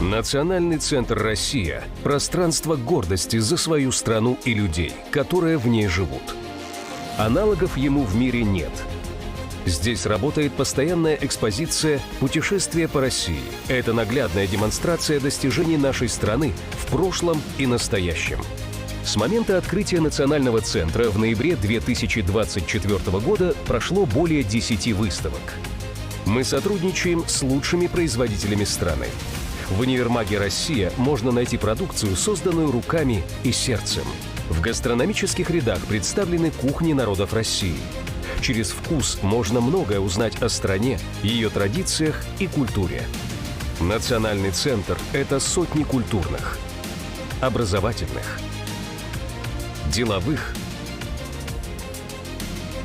Национальный центр «Россия» – пространство гордости за свою страну и людей, которые в ней живут. Аналогов ему в мире нет. Здесь работает постоянная экспозиция «Путешествие по России». Это наглядная демонстрация достижений нашей страны в прошлом и настоящем. С момента открытия Национального центра в ноябре 2024 года прошло более 10 выставок. Мы сотрудничаем с лучшими производителями страны. В универмаге «Россия» можно найти продукцию, созданную руками и сердцем. В гастрономических рядах представлены кухни народов России. Через вкус можно многое узнать о стране, ее традициях и культуре. Национальный центр – это сотни культурных, образовательных, деловых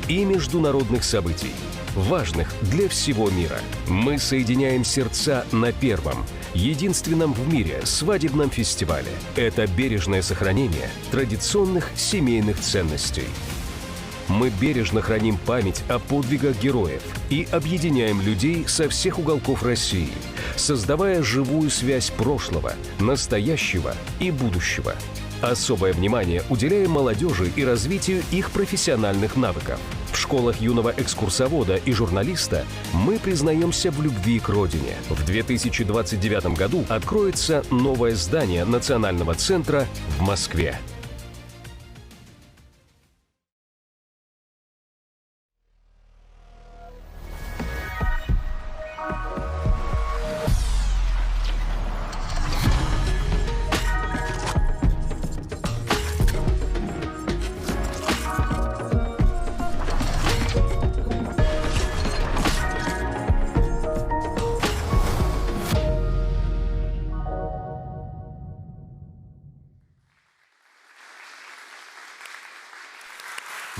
и международных событий, важных для всего мира. Мы соединяем сердца на первом, единственном в мире свадебном фестивале. Это бережное сохранение традиционных семейных ценностей. Мы бережно храним память о подвигах героев и объединяем людей со всех уголков России, создавая живую связь прошлого, настоящего и будущего. Особое внимание уделяем молодежи и развитию их профессиональных навыков. В школах юного экскурсовода и журналиста мы признаемся в любви к родине. В 2029 году откроется новое здание Национального центра в Москве.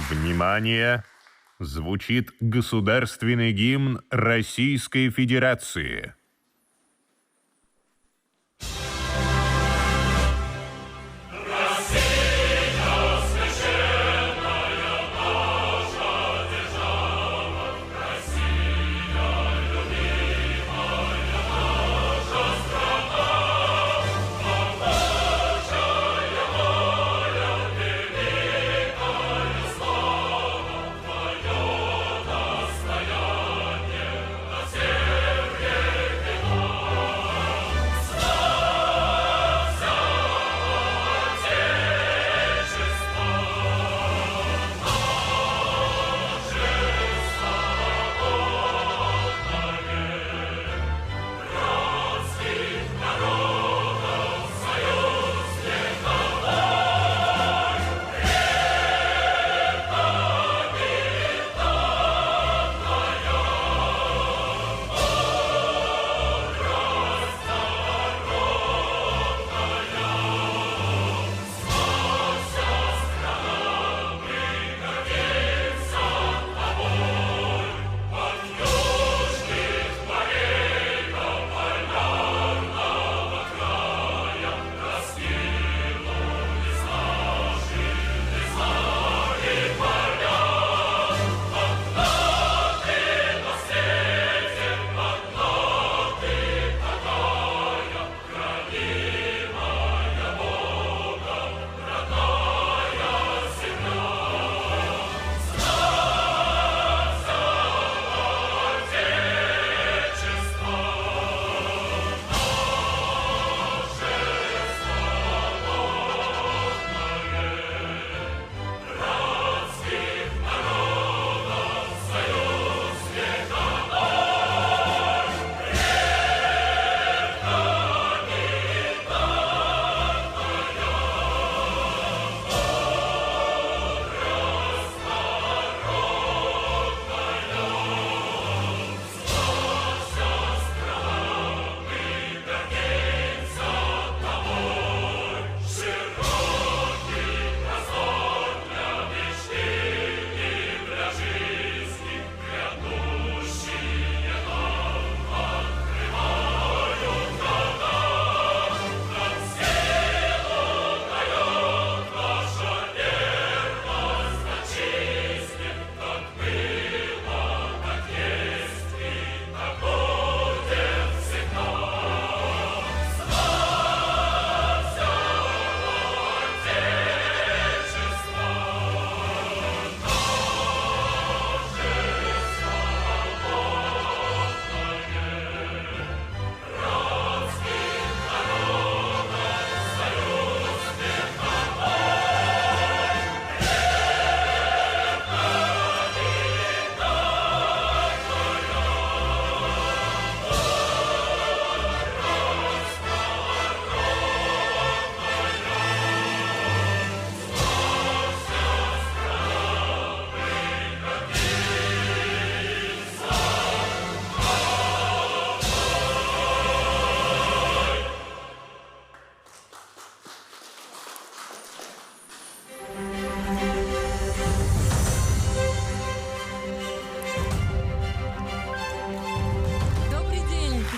Внимание! Звучит государственный гимн Российской Федерации.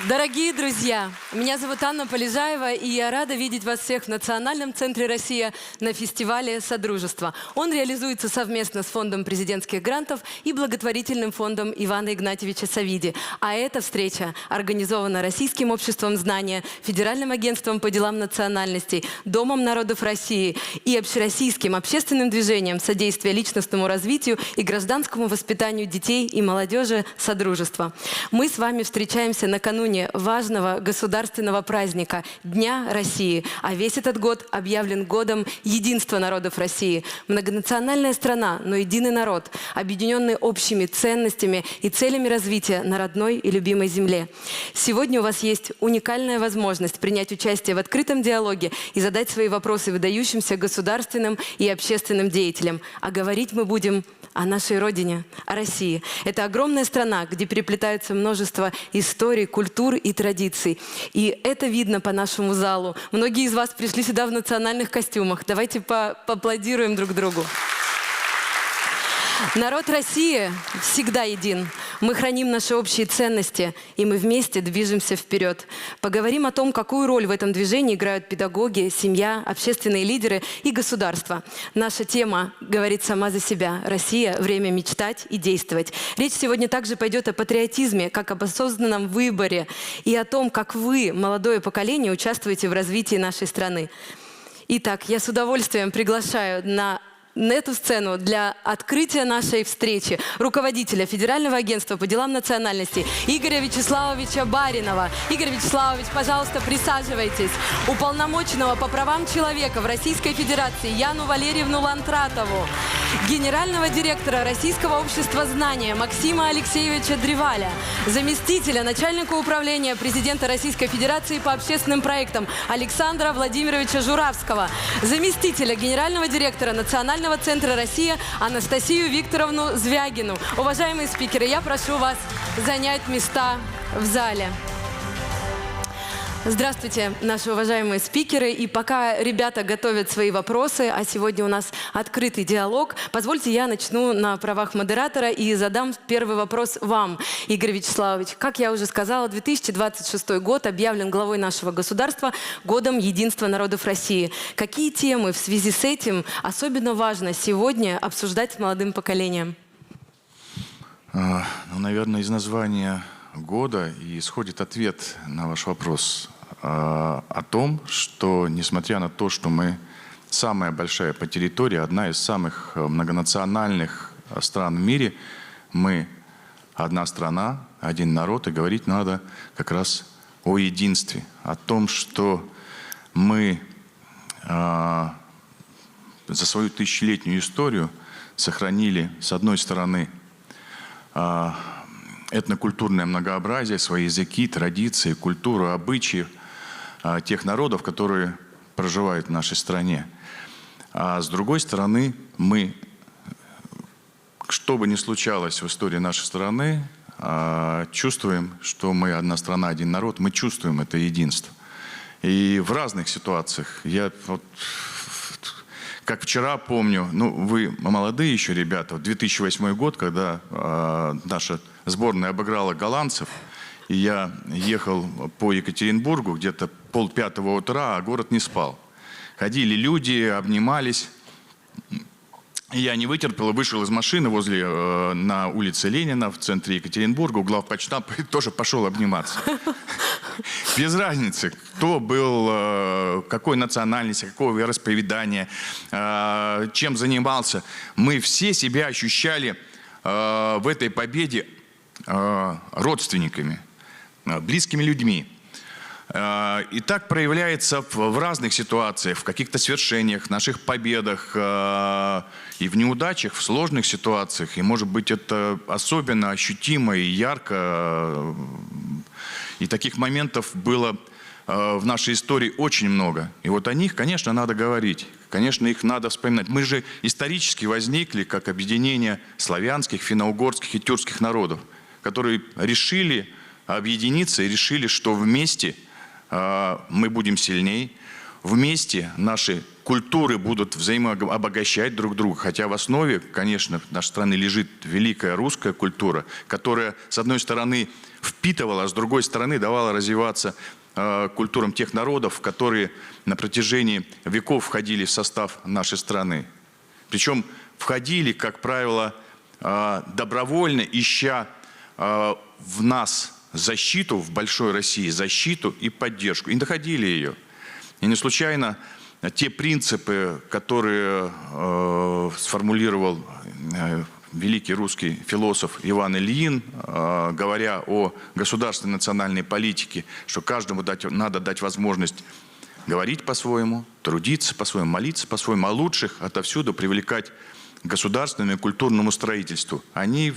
Дорогие друзья, меня зовут Анна Полежаева, и я рада видеть вас всех в Национальном центре «Россия» на фестивале «Содружество». Он реализуется совместно с Фондом президентских грантов и благотворительным фондом Ивана Игнатьевича Савиди. А эта встреча организована Российским обществом знания, Федеральным агентством по делам национальностей, Домом народов России и общероссийским общественным движением содействия личностному развитию и гражданскому воспитанию детей и молодежи «Содружество». Мы с вами встречаемся накануне важного государственного праздника – Дня России. А весь этот год объявлен годом единства народов России. Многонациональная страна, но единый народ, объединенный общими ценностями и целями развития на родной и любимой земле. Сегодня у вас есть уникальная возможность принять участие в открытом диалоге и задать свои вопросы выдающимся государственным и общественным деятелям. А говорить мы будем о нашей родине, о России. Это огромная страна, где переплетаются множество историй, культур и традиций. И это видно по нашему залу. Многие из вас пришли сюда в национальных костюмах. Давайте поаплодируем друг другу. Народ России всегда един. Мы храним наши общие ценности, и мы вместе движемся вперед. Поговорим о том, какую роль в этом движении играют педагоги, семья, общественные лидеры и государство. Наша тема говорит сама за себя. Россия – время мечтать и действовать. Речь сегодня также пойдет о патриотизме, как об осознанном выборе, и о том, как вы, молодое поколение, участвуете в развитии нашей страны. Итак, я с удовольствием приглашаю на эту сцену для открытия нашей встречи руководителя Федерального агентства по делам национальностей Игоря Вячеславовича Баринова. Игорь Вячеславович, пожалуйста, присаживайтесь. Уполномоченного по правам человека в Российской Федерации Яну Валерьевну Лантратову. Генерального директора Российского общества знания Максима Алексеевича Древаля. Заместителя начальника управления президента Российской Федерации по общественным проектам Александра Владимировича Журавского. Заместителя генерального директора Национального центра «Россия» Анастасию Викторовну Звягину. Уважаемые спикеры, я прошу вас занять места в зале. Здравствуйте, наши уважаемые спикеры. И пока ребята готовят свои вопросы, а сегодня у нас открытый диалог, позвольте я начну на правах модератора и задам первый вопрос вам, Игорь Вячеславович. Как я уже сказала, 2026 год объявлен главой нашего государства годом единства народов России. Какие темы в связи с этим особенно важно сегодня обсуждать с молодым поколением? Наверное, из названия года и исходит ответ на ваш вопрос о том, что, несмотря на то, что мы самая большая по территории, одна из самых многонациональных стран в мире, мы одна страна, один народ, и говорить надо как раз о единстве, о том, что мы за свою тысячелетнюю историю сохранили, с одной стороны, этнокультурное многообразие, свои языки, традиции, культуру, обычаи тех народов, которые проживают в нашей стране. А с другой стороны, мы, что бы ни случалось в истории нашей страны, чувствуем, что мы одна страна, один народ, мы чувствуем это единство. И в разных ситуациях. Я вот, как вчера помню, ну вы молодые еще ребята, 2008 год, когда наша сборная обыграла голландцев, и я ехал по Екатеринбургу где-то 4:30 утра, а город не спал. Ходили люди, обнимались. И я не вытерпел, вышел из машины на улице Ленина в центре Екатеринбурга, у главпочта, тоже пошел обниматься. Без разницы, кто был, какой национальности, какого вероисповедания, чем занимался. Мы все себя ощущали в этой победе родственниками, близкими людьми. И так проявляется в разных ситуациях, в каких-то свершениях, наших победах и в неудачах, в сложных ситуациях. И, может быть, это особенно ощутимо и ярко. И таких моментов было в нашей истории очень много. И вот о них, конечно, надо говорить. Конечно, их надо вспоминать. Мы же исторически возникли как объединение славянских, финно-угорских и тюркских народов, которые решили объединиться и решили, что вместе мы будем сильней, вместе наши культуры будут взаимообогащать друг друга. Хотя в основе, конечно, нашей страны лежит великая русская культура, которая, с одной стороны, впитывала, а с другой стороны, давала развиваться культурам тех народов, которые на протяжении веков входили в состав нашей страны. Причем входили, как правило, добровольно, ища в нас защиту, в большой России, защиту и поддержку. И находили ее. И не случайно те принципы, которые сформулировал великий русский философ Иван Ильин, говоря о государственной национальной политике, что каждому надо дать возможность говорить по-своему, трудиться по-своему, молиться по-своему, а лучших отовсюду привлекать к государственному и культурному строительству. Они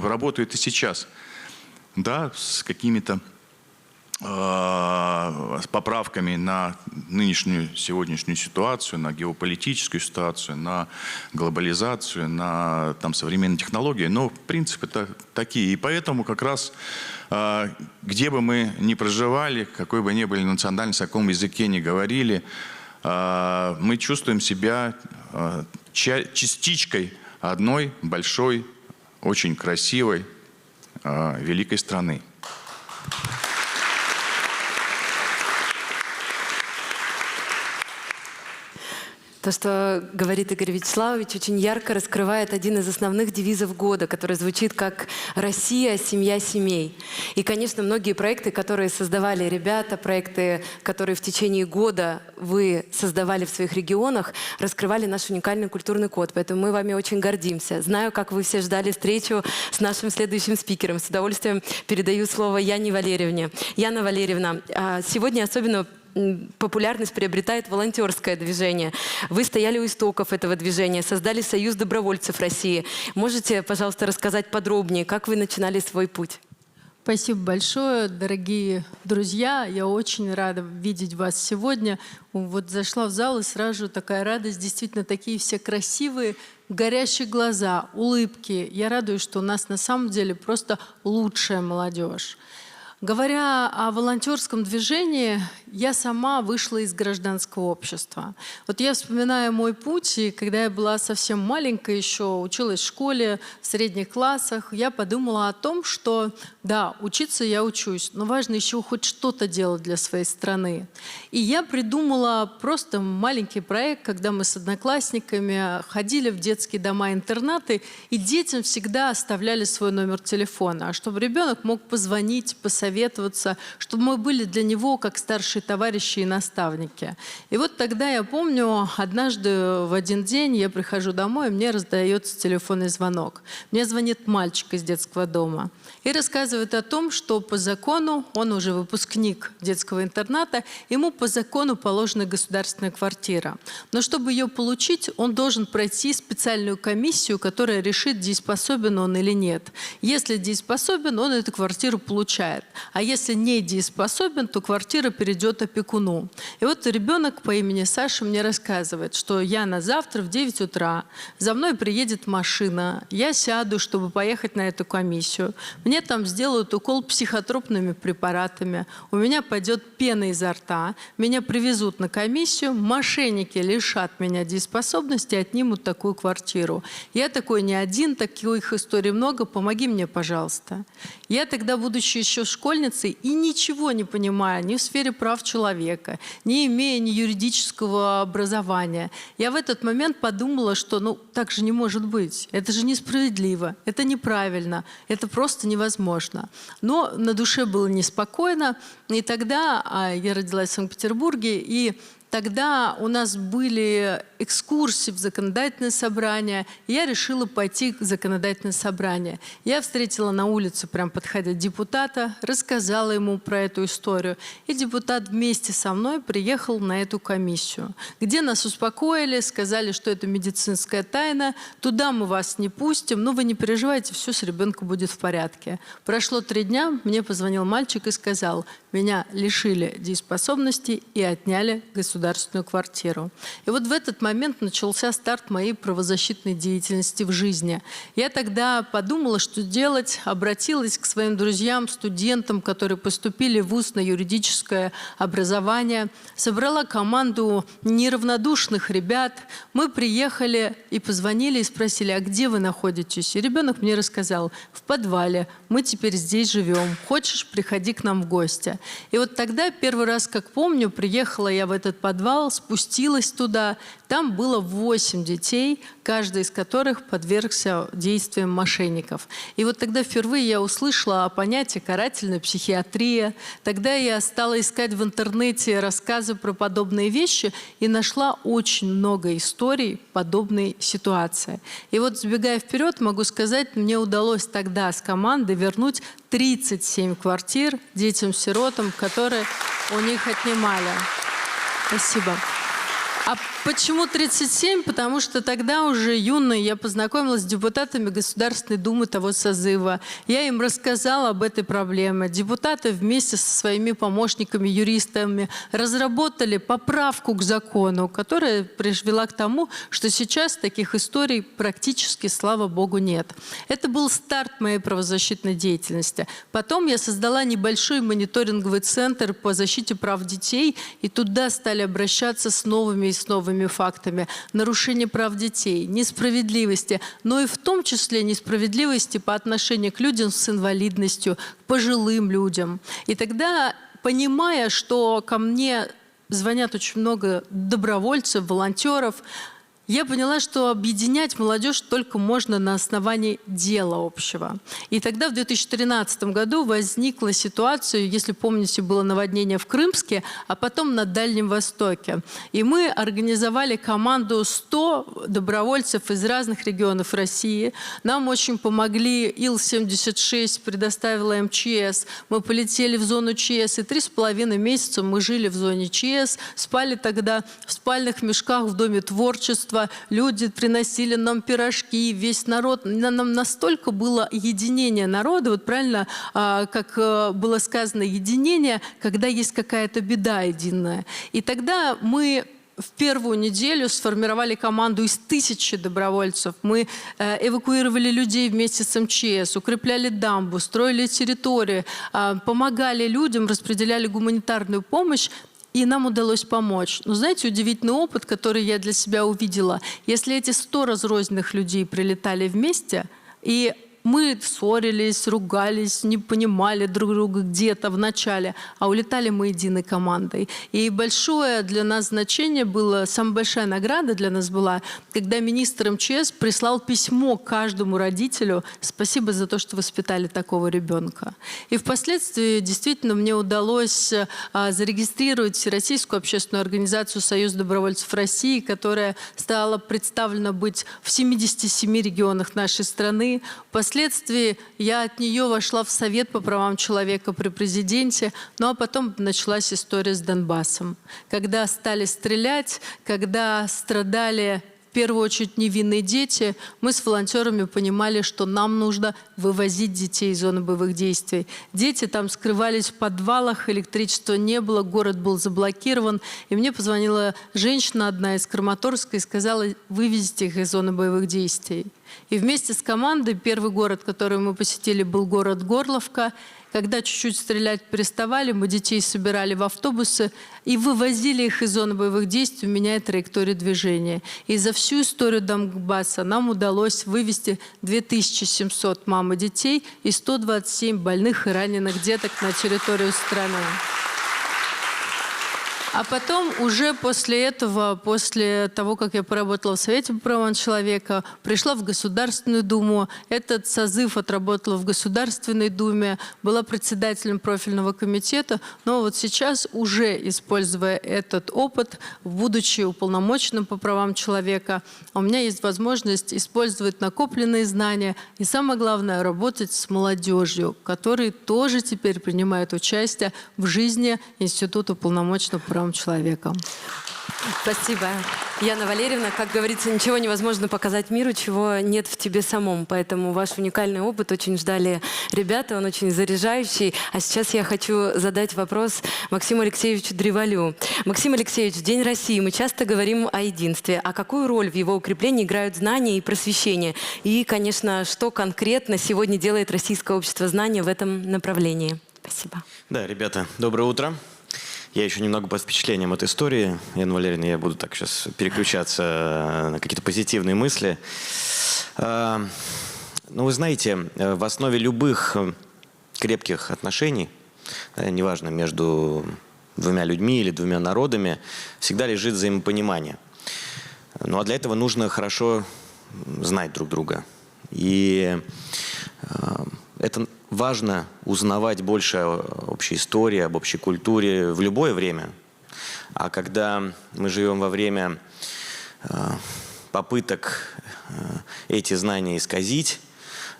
работают и сейчас, да, с какими-то с поправками на нынешнюю сегодняшнюю ситуацию, на геополитическую ситуацию, на глобализацию, на современные технологии. Но принципы такие. И поэтому как раз, где бы мы ни проживали, какой бы ни были национальности, о каком языке ни говорили, мы чувствуем себя частичкой одной большой, очень красивой, великой страны. То, что говорит Игорь Вячеславович, очень ярко раскрывает один из основных девизов года, который звучит как «Россия – семья семей». И, конечно, многие проекты, которые создавали ребята, проекты, которые в течение года вы создавали в своих регионах, раскрывали наш уникальный культурный код. Поэтому мы вами очень гордимся. Знаю, как вы все ждали встречу с нашим следующим спикером. С удовольствием передаю слово Яне Валерьевне. Яна Валерьевна, сегодня особенно популярность приобретает волонтерское движение. Вы стояли у истоков этого движения, создали Союз добровольцев России. Можете, пожалуйста, рассказать подробнее, как вы начинали свой путь? Спасибо большое, дорогие друзья. Я очень рада видеть вас сегодня. Вот зашла в зал, и сразу же такая радость. Действительно, такие все красивые, горящие глаза, улыбки. Я радуюсь, что у нас на самом деле просто лучшая молодежь. Говоря о волонтерском движении, я сама вышла из гражданского общества. Вот я вспоминаю мой путь, и когда я была совсем маленькая еще, училась в школе, в средних классах, я подумала о том, что да, учиться я учусь, но важно еще хоть что-то делать для своей страны. И я придумала просто маленький проект, когда мы с одноклассниками ходили в детские дома-интернаты, и детям всегда оставляли свой номер телефона, чтобы ребенок мог позвонить, посоветоваться, чтобы мы были для него как старшие товарищи и наставники. И вот тогда я помню, однажды в один день я прихожу домой, и мне раздается телефонный звонок. Мне звонит мальчик из детского дома и рассказывает о том, что по закону, он уже выпускник детского интерната, ему по закону положена государственная квартира. Но чтобы ее получить, он должен пройти специальную комиссию, которая решит, дееспособен он или нет. Если дееспособен, он эту квартиру получает. А если не дееспособен, то квартира перейдет опекуну. И вот ребенок по имени Саша мне рассказывает, что я на завтра в 9 утра, за мной приедет машина, я сяду, чтобы поехать на эту комиссию. Мне там сделают укол психотропными препаратами, у меня пойдет пена изо рта, меня привезут на комиссию, мошенники лишат меня дееспособности и отнимут такую квартиру. Я такой не один, таких историй много, помоги мне, пожалуйста. Я тогда, будучи еще школьницей и ничего не понимая ни в сфере прав человека, не имея ни юридического образования, я в этот момент подумала, что так же не может быть. Это же несправедливо, это неправильно, это просто невозможно. Но на душе было неспокойно, и тогда я родилась в Санкт-Петербурге, и тогда у нас были экскурсии в законодательное собрание, и я решила пойти в законодательное собрание. Я встретила на улице, прям подходя, депутата, рассказала ему про эту историю, и депутат вместе со мной приехал на эту комиссию, где нас успокоили, сказали, что это медицинская тайна, туда мы вас не пустим, но вы не переживайте, все с ребенком будет в порядке. Прошло 3 дня, мне позвонил мальчик и сказал, меня лишили дееспособности и отняли государственную государственную квартиру. И вот в этот момент начался старт моей правозащитной деятельности в жизни. Я тогда подумала, что делать, обратилась к своим друзьям, студентам, которые поступили в вуз на юридическое образование, собрала команду неравнодушных ребят. Мы приехали и позвонили и спросили: а где вы находитесь? И ребенок мне рассказал: в подвале, мы теперь здесь живем, хочешь, приходи к нам в гости. И вот тогда первый раз, как помню, приехала я в этот подвал, спустилась туда, там было 8 детей, каждый из которых подвергся действиям мошенников. И вот тогда впервые я услышала о понятии карательная психиатрия. Тогда я стала искать в интернете рассказы про подобные вещи и нашла очень много историй подобной ситуации. И вот, забегая вперед, могу сказать, мне удалось тогда с командой вернуть 37 квартир детям-сиротам, которые у них отнимали. Спасибо. А почему 37? Потому что тогда уже юной я познакомилась с депутатами Государственной Думы того созыва. Я им рассказала об этой проблеме. Депутаты вместе со своими помощниками, юристами разработали поправку к закону, которая привела к тому, что сейчас таких историй практически, слава богу, нет. Это был старт моей правозащитной деятельности. Потом я создала небольшой мониторинговый центр по защите прав детей, и туда стали обращаться с новыми фактами нарушения прав детей, несправедливости, но и в том числе несправедливости по отношению к людям с инвалидностью, к пожилым людям. И тогда, понимая, что ко мне звонят очень много добровольцев, волонтеров, я поняла, что объединять молодежь только можно на основании дела общего. И тогда в 2013 году возникла ситуация, если помните, было наводнение в Крымске, а потом на Дальнем Востоке. И мы организовали команду 100 добровольцев из разных регионов России. Нам очень помогли Ил-76, предоставила МЧС. Мы полетели в зону ЧС, и 3,5 месяца мы жили в зоне ЧС, спали тогда в спальных мешках в Доме творчества. Люди приносили нам пирожки, весь народ. Нам настолько было единение народа, вот правильно, как было сказано, единение, когда есть какая-то беда единая. И тогда мы в первую неделю сформировали команду из 1000 добровольцев. Мы эвакуировали людей вместе с МЧС, укрепляли дамбу, строили территории, помогали людям, распределяли гуманитарную помощь. И нам удалось помочь. Но знаете, удивительный опыт, который я для себя увидела. Если эти 100 разрозненных людей прилетали вместе, и мы ссорились, ругались, не понимали друг друга где-то в начале, а улетали мы единой командой. И большое для нас значение было, самая большая награда для нас была, когда министр МЧС прислал письмо каждому родителю: «Спасибо за то, что воспитали такого ребенка». И впоследствии действительно мне удалось зарегистрировать Всероссийскую общественную организацию «Союз добровольцев России», которая стала представлена быть в 77 регионах нашей страны. Впоследствии я от нее вошла в Совет по правам человека при президенте, ну а потом началась история с Донбассом. Когда стали стрелять, когда страдали в первую очередь невинные дети, мы с волонтерами понимали, что нам нужно вывозить детей из зоны боевых действий. Дети там скрывались в подвалах, электричества не было, город был заблокирован. И мне позвонила женщина одна из Краматорска и сказала: вывезите их из зоны боевых действий. И вместе с командой первый город, который мы посетили, был город Горловка. Когда чуть-чуть стрелять переставали, мы детей собирали в автобусы и вывозили их из зоны боевых действий, меняя траекторию движения. И за всю историю Донбасса нам удалось вывести 2700 мам и детей и 127 больных и раненых деток на территорию страны. А потом уже после этого, после того, как я поработала в Совете по правам человека, пришла в Государственную Думу. Этот созыв отработала в Государственной Думе, была председателем профильного комитета. Но вот сейчас, уже используя этот опыт, будучи уполномоченным по правам человека, у меня есть возможность использовать накопленные знания и, самое главное, работать с молодежью, которые тоже теперь принимают участие в жизни Института уполномоченного по правам человека. Спасибо. Яна Валерьевна, как говорится, ничего невозможно показать миру, чего нет в тебе самом. Поэтому ваш уникальный опыт очень ждали ребята, он очень заряжающий. А сейчас я хочу задать вопрос Максиму Алексеевичу Древолю. Максим Алексеевич, в День России мы часто говорим о единстве. А какую роль в его укреплении играют знания и просвещение? И, конечно, что конкретно сегодня делает Российское общество знания в этом направлении? Спасибо. Да, ребята, доброе утро. Я еще немного под впечатлением от истории. Яна Валерьевна, я буду так сейчас переключаться на какие-то позитивные мысли. Ну, вы знаете, в основе любых крепких отношений, неважно, между двумя людьми или двумя народами, всегда лежит взаимопонимание. Ну, а для этого нужно хорошо знать друг друга. И это важно узнавать больше о общей истории, об общей культуре в любое время. А когда мы живем во время попыток эти знания исказить,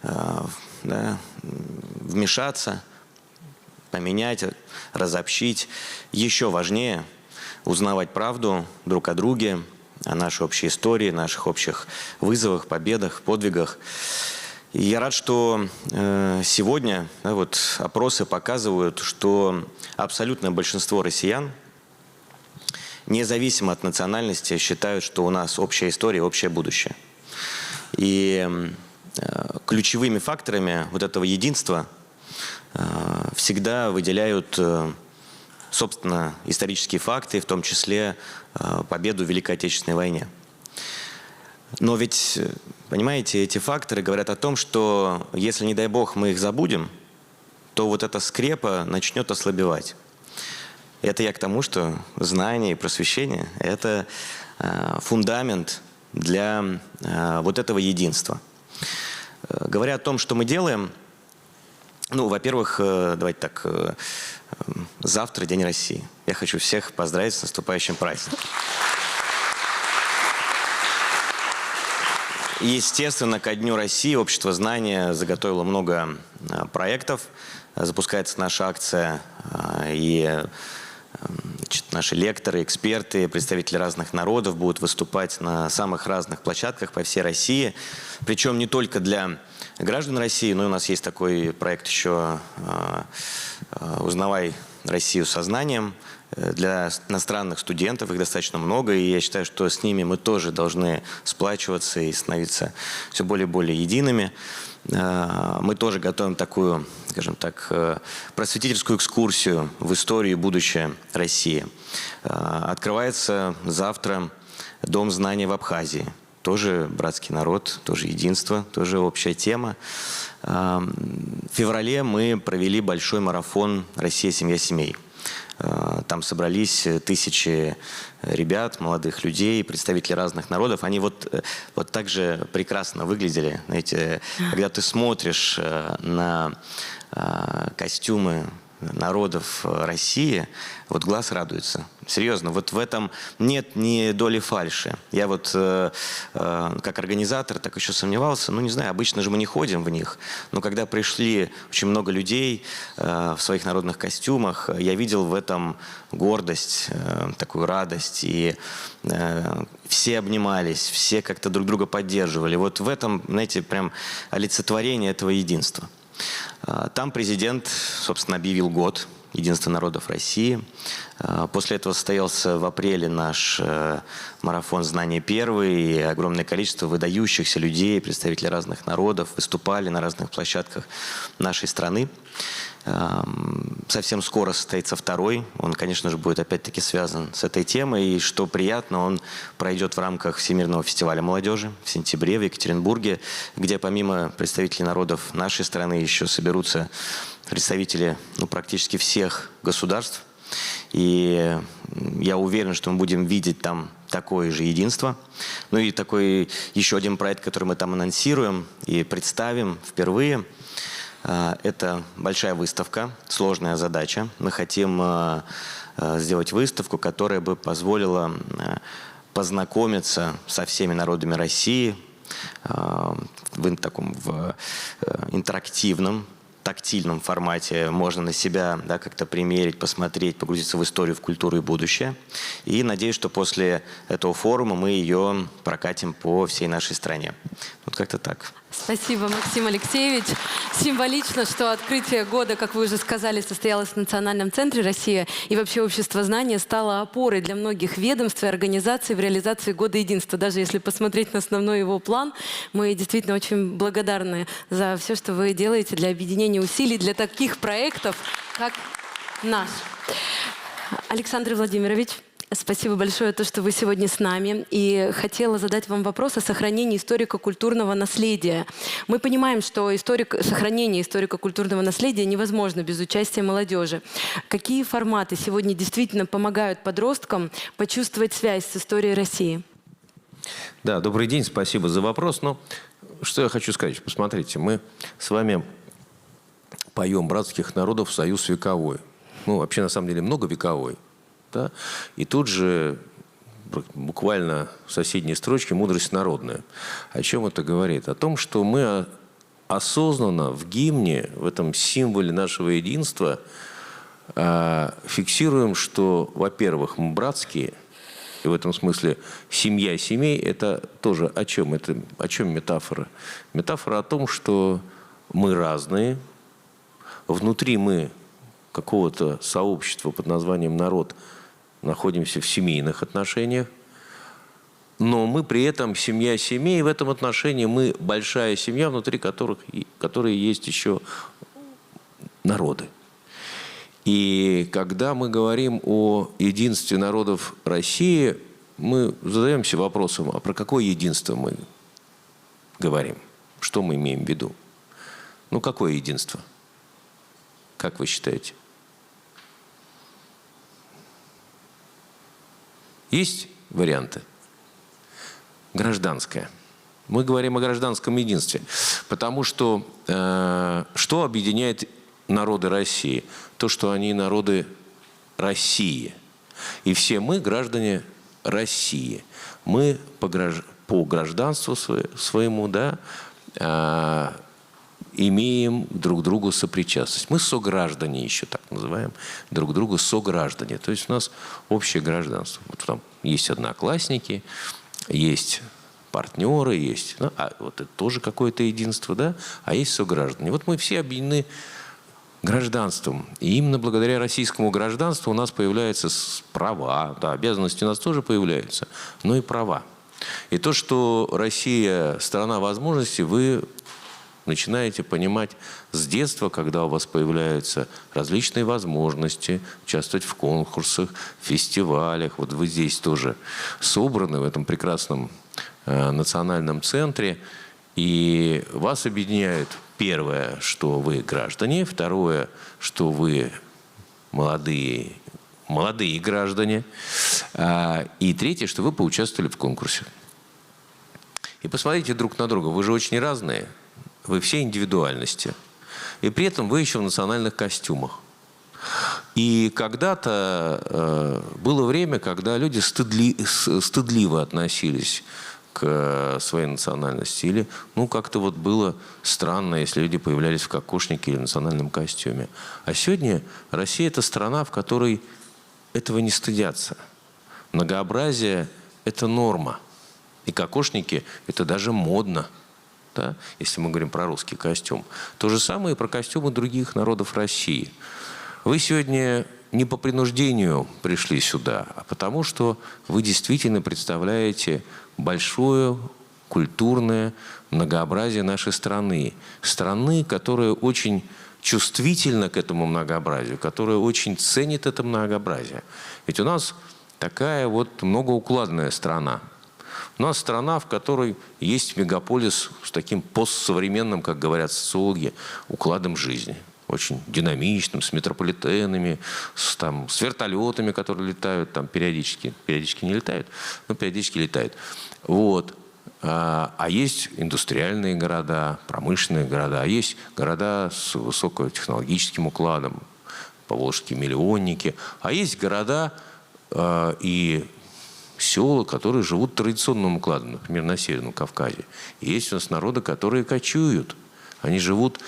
да, вмешаться, поменять, разобщить, еще важнее узнавать правду друг о друге, о нашей общей истории, наших общих вызовах, победах, подвигах. И я рад, что сегодня вот опросы показывают, что абсолютное большинство россиян, независимо от национальности, считают, что у нас общая история, общее будущее. И ключевыми факторами вот этого единства всегда выделяют, собственно, исторические факты, в том числе победу в Великой Отечественной войне. Но ведь, понимаете, эти факторы говорят о том, что если, не дай бог, мы их забудем, то вот эта скрепа начнет ослабевать. Это я к тому, что знание и просвещение – это фундамент для вот этого единства. Говоря о том, что мы делаем, ну, во-первых, давайте так, завтра День России. Я хочу всех поздравить с наступающим праздником. Естественно, ко Дню России Общество знания заготовило много проектов. Запускается наша акция, и наши лекторы, эксперты, представители разных народов будут выступать на самых разных площадках по всей России. Причем не только для граждан России, но и у нас есть такой проект еще «Узнавай Россию сознанием». Для иностранных студентов их достаточно много, и я считаю, что с ними мы тоже должны сплачиваться и становиться все более и более едиными. Мы тоже готовим такую, скажем так, просветительскую экскурсию в историю и будущее России. Открывается завтра Дом знаний в Абхазии. Тоже братский народ, тоже единство, тоже общая тема. В феврале мы провели большой марафон «Россия. Семья семей». Там собрались тысячи ребят, молодых людей, представителей разных народов. Они вот так же прекрасно выглядели. Знаете, когда ты смотришь на костюмы народов России, вот глаз радуется. Серьезно, вот в этом нет ни доли фальши. Я вот как организатор так еще сомневался. Ну, не знаю, обычно же мы не ходим в них. Но когда пришли очень много людей в своих народных костюмах, я видел в этом гордость, такую радость. И все обнимались, все как-то друг друга поддерживали. Вот в этом, знаете, прям олицетворение этого единства. Там президент, собственно, объявил год единства народов России. После этого состоялся в апреле наш марафон «Знание первый», и огромное количество выдающихся людей, представителей разных народов выступали на разных площадках нашей страны. Совсем скоро состоится второй. Он, конечно же, будет опять-таки связан с этой темой. И что приятно, он пройдет в рамках Всемирного фестиваля молодежи в сентябре в Екатеринбурге, где помимо представителей народов нашей страны еще соберутся представители практически всех государств. И я уверен, что мы будем видеть там такое же единство. Ну и такой еще один проект, который мы там анонсируем и представим впервые. Это большая выставка, сложная задача. Мы хотим сделать выставку, которая бы позволила познакомиться со всеми народами России в интерактивном тактильном формате можно на себя, да, как-то примерить, посмотреть, погрузиться в историю, в культуру и будущее. И надеюсь, что после этого форума мы ее прокатим по всей нашей стране. Вот как-то так. Спасибо, Максим Алексеевич. Символично, что открытие года, как вы уже сказали, состоялось в Национальном центре «Россия». И вообще общество знания стало опорой для многих ведомств и организаций в реализации Года единства. Даже если посмотреть на основной его план, мы действительно очень благодарны за все, что вы делаете для объединения усилий, для таких проектов, как наш. Александр Владимирович, спасибо большое, то, что вы сегодня с нами. И хотела задать вам вопрос о сохранении историко-культурного наследия. Мы понимаем, что сохранение историко-культурного наследия невозможно без участия молодежи. Какие форматы сегодня действительно помогают подросткам почувствовать связь с историей России? Да, добрый день, спасибо за вопрос. Но что я хочу сказать? Посмотрите, мы с вами поем «Братских народов союз вековой». Ну, вообще, на самом деле, многовековой. Да? И тут же буквально в соседней строчке «Мудрость народная». О чем это говорит? О том, что мы осознанно в гимне, в этом символе нашего единства, фиксируем, что, во-первых, мы братские, и в этом смысле семья семей – это тоже о чем? Это о чем метафора? Метафора о том, что мы разные, внутри мы какого-то сообщества под названием «народ» находимся в семейных отношениях, но мы при этом семья семей, и в этом отношении мы большая семья, внутри которые есть еще народы. И когда мы говорим о единстве народов России, мы задаемся вопросом, а про какое единство мы говорим? Что мы имеем в виду? Ну, какое единство? Как вы считаете? Есть варианты? Гражданское. Мы говорим о гражданском единстве, потому что что объединяет народы России? То, что они народы России. И все мы граждане России. Мы по гражданству своему, да, имеем друг другу сопричастность. Мы сограждане еще так называем друг друга сограждане. То есть у нас общее гражданство. Вот там есть одноклассники, есть партнеры, есть... Ну, вот это тоже какое-то единство, да? А есть сограждане. Вот мы все объединены гражданством. И именно благодаря российскому гражданству у нас появляются права. Да, обязанности у нас тоже появляются, но и права. И то, что Россия – страна возможностей, вы начинаете понимать с детства, когда у вас появляются различные возможности участвовать в конкурсах, фестивалях. Вот вы здесь тоже собраны в этом прекрасном национальном центре. И вас объединяет первое, что вы граждане, второе, что вы молодые граждане, и третье, что вы поучаствовали в конкурсе. И посмотрите друг на друга, вы же очень разные. Вы все индивидуальности. И при этом вы еще в национальных костюмах. И когда-то было время, когда люди стыдливо относились к своей национальности. Или, ну, как-то вот было странно, если люди появлялись в кокошнике или в национальном костюме. А сегодня Россия – это страна, в которой этого не стыдятся. Многообразие – это норма. И кокошники – это даже модно. Да? Если мы говорим про русский костюм. То же самое и про костюмы других народов России. Вы сегодня не по принуждению пришли сюда, а потому что вы действительно представляете большое культурное многообразие нашей страны. Страны, которая очень чувствительна к этому многообразию, которая очень ценит это многообразие. Ведь у нас такая вот многоукладная страна. У нас страна, в которой есть мегаполис с таким постсовременным, как говорят социологи, укладом жизни. Очень динамичным, с метрополитенами, с вертолетами, которые летают там периодически. Периодически не летают, но периодически летают. Вот. А есть индустриальные города, промышленные города, а есть города с высокотехнологическим укладом, поволжские миллионники. А есть города и села, которые живут традиционным укладом, например, на Северном Кавказе. И есть у нас народы, которые кочуют. Они живут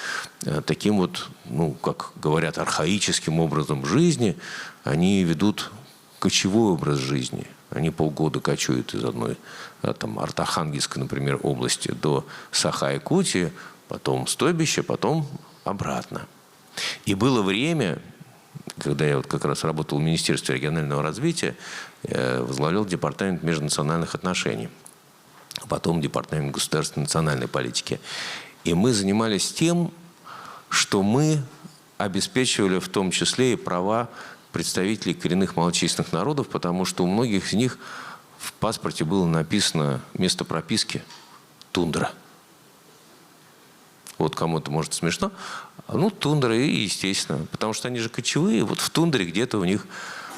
таким вот, ну, как говорят, архаическим образом жизни. Они ведут кочевой образ жизни. Они полгода кочуют из одной, там, Архангельской, например, области до Саха-Якутии, потом стойбище, потом обратно. И было время, когда я вот как раз работал в Министерстве регионального развития, возглавлял департамент межнациональных отношений, потом департамент государственной национальной политики. И мы занимались тем, что мы обеспечивали в том числе и права представителей коренных малочисленных народов, потому что у многих из них в паспорте было написано место прописки – тундра. Вот кому-то, может, смешно. Ну, тундра, и естественно, потому что они же кочевые, вот в тундре где-то у них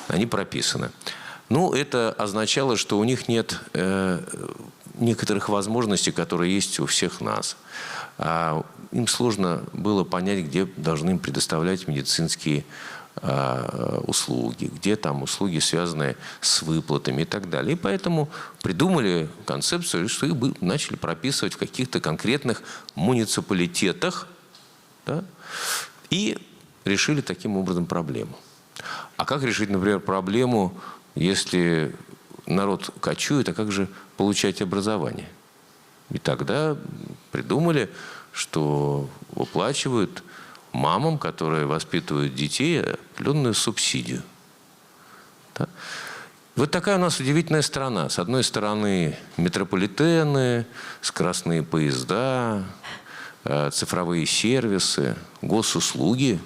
они прописаны. Ну, это означало, что у них нет некоторых возможностей, которые есть у всех нас. Им сложно было понять, где должны им предоставлять медицинские услуги, где там услуги, связанные с выплатами и так далее. И поэтому придумали концепцию, что их начали прописывать в каких-то конкретных муниципалитетах, да, и решили таким образом проблему. А как решить, например, проблему, если народ кочует, а как же получать образование? И тогда придумали, что выплачивают мамам, которые воспитывают детей, определенную субсидию. Да? Вот такая у нас удивительная страна. С одной стороны метрополитены, скоростные поезда, цифровые сервисы, госуслуги,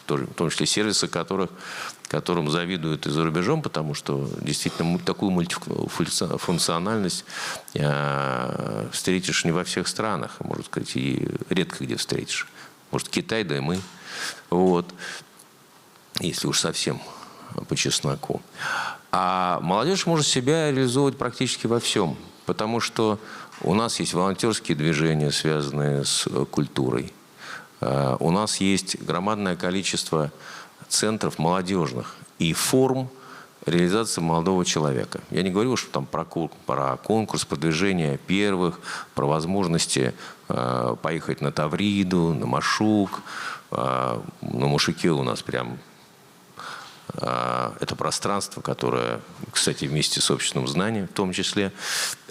в том числе сервисы, которым завидуют и за рубежом, потому что действительно такую мультифункциональность встретишь не во всех странах, можно сказать, и редко где встретишь. Может, Китай, да и мы. Вот. Если уж совсем по чесноку. А молодежь может себя реализовывать практически во всем. Потому что у нас есть волонтерские движения, связанные с культурой. У нас есть громадное количество центров молодежных и форм реализации молодого человека. Я не говорю, что там про конкурс продвижения первых, про возможности поехать на Тавриду, на Машук. На Машуке у нас прям это пространство, которое, кстати, вместе с общественным знанием в том числе,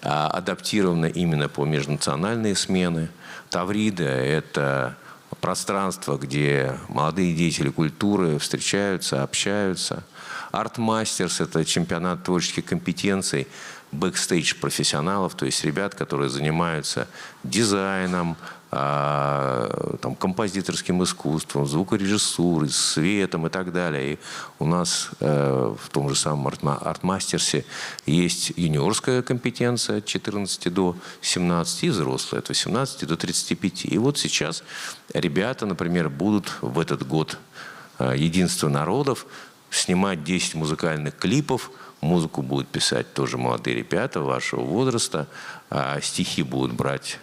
адаптировано именно по межнациональные смены. Таврида – это пространство, где молодые деятели культуры встречаются, общаются. Арт-мастерс – это чемпионат творческих компетенций, бэкстейдж профессионалов, то есть ребят, которые занимаются дизайном, там, композиторским искусством, звукорежиссурой, светом и так далее. И у нас в том же самом арт-мастерсе есть юниорская компетенция от 14 до 17 и взрослая от 18 до 35. И вот сейчас ребята, например, будут в этот год Единства народов снимать 10 музыкальных клипов. Музыку будут писать тоже молодые ребята вашего возраста. А стихи будут брать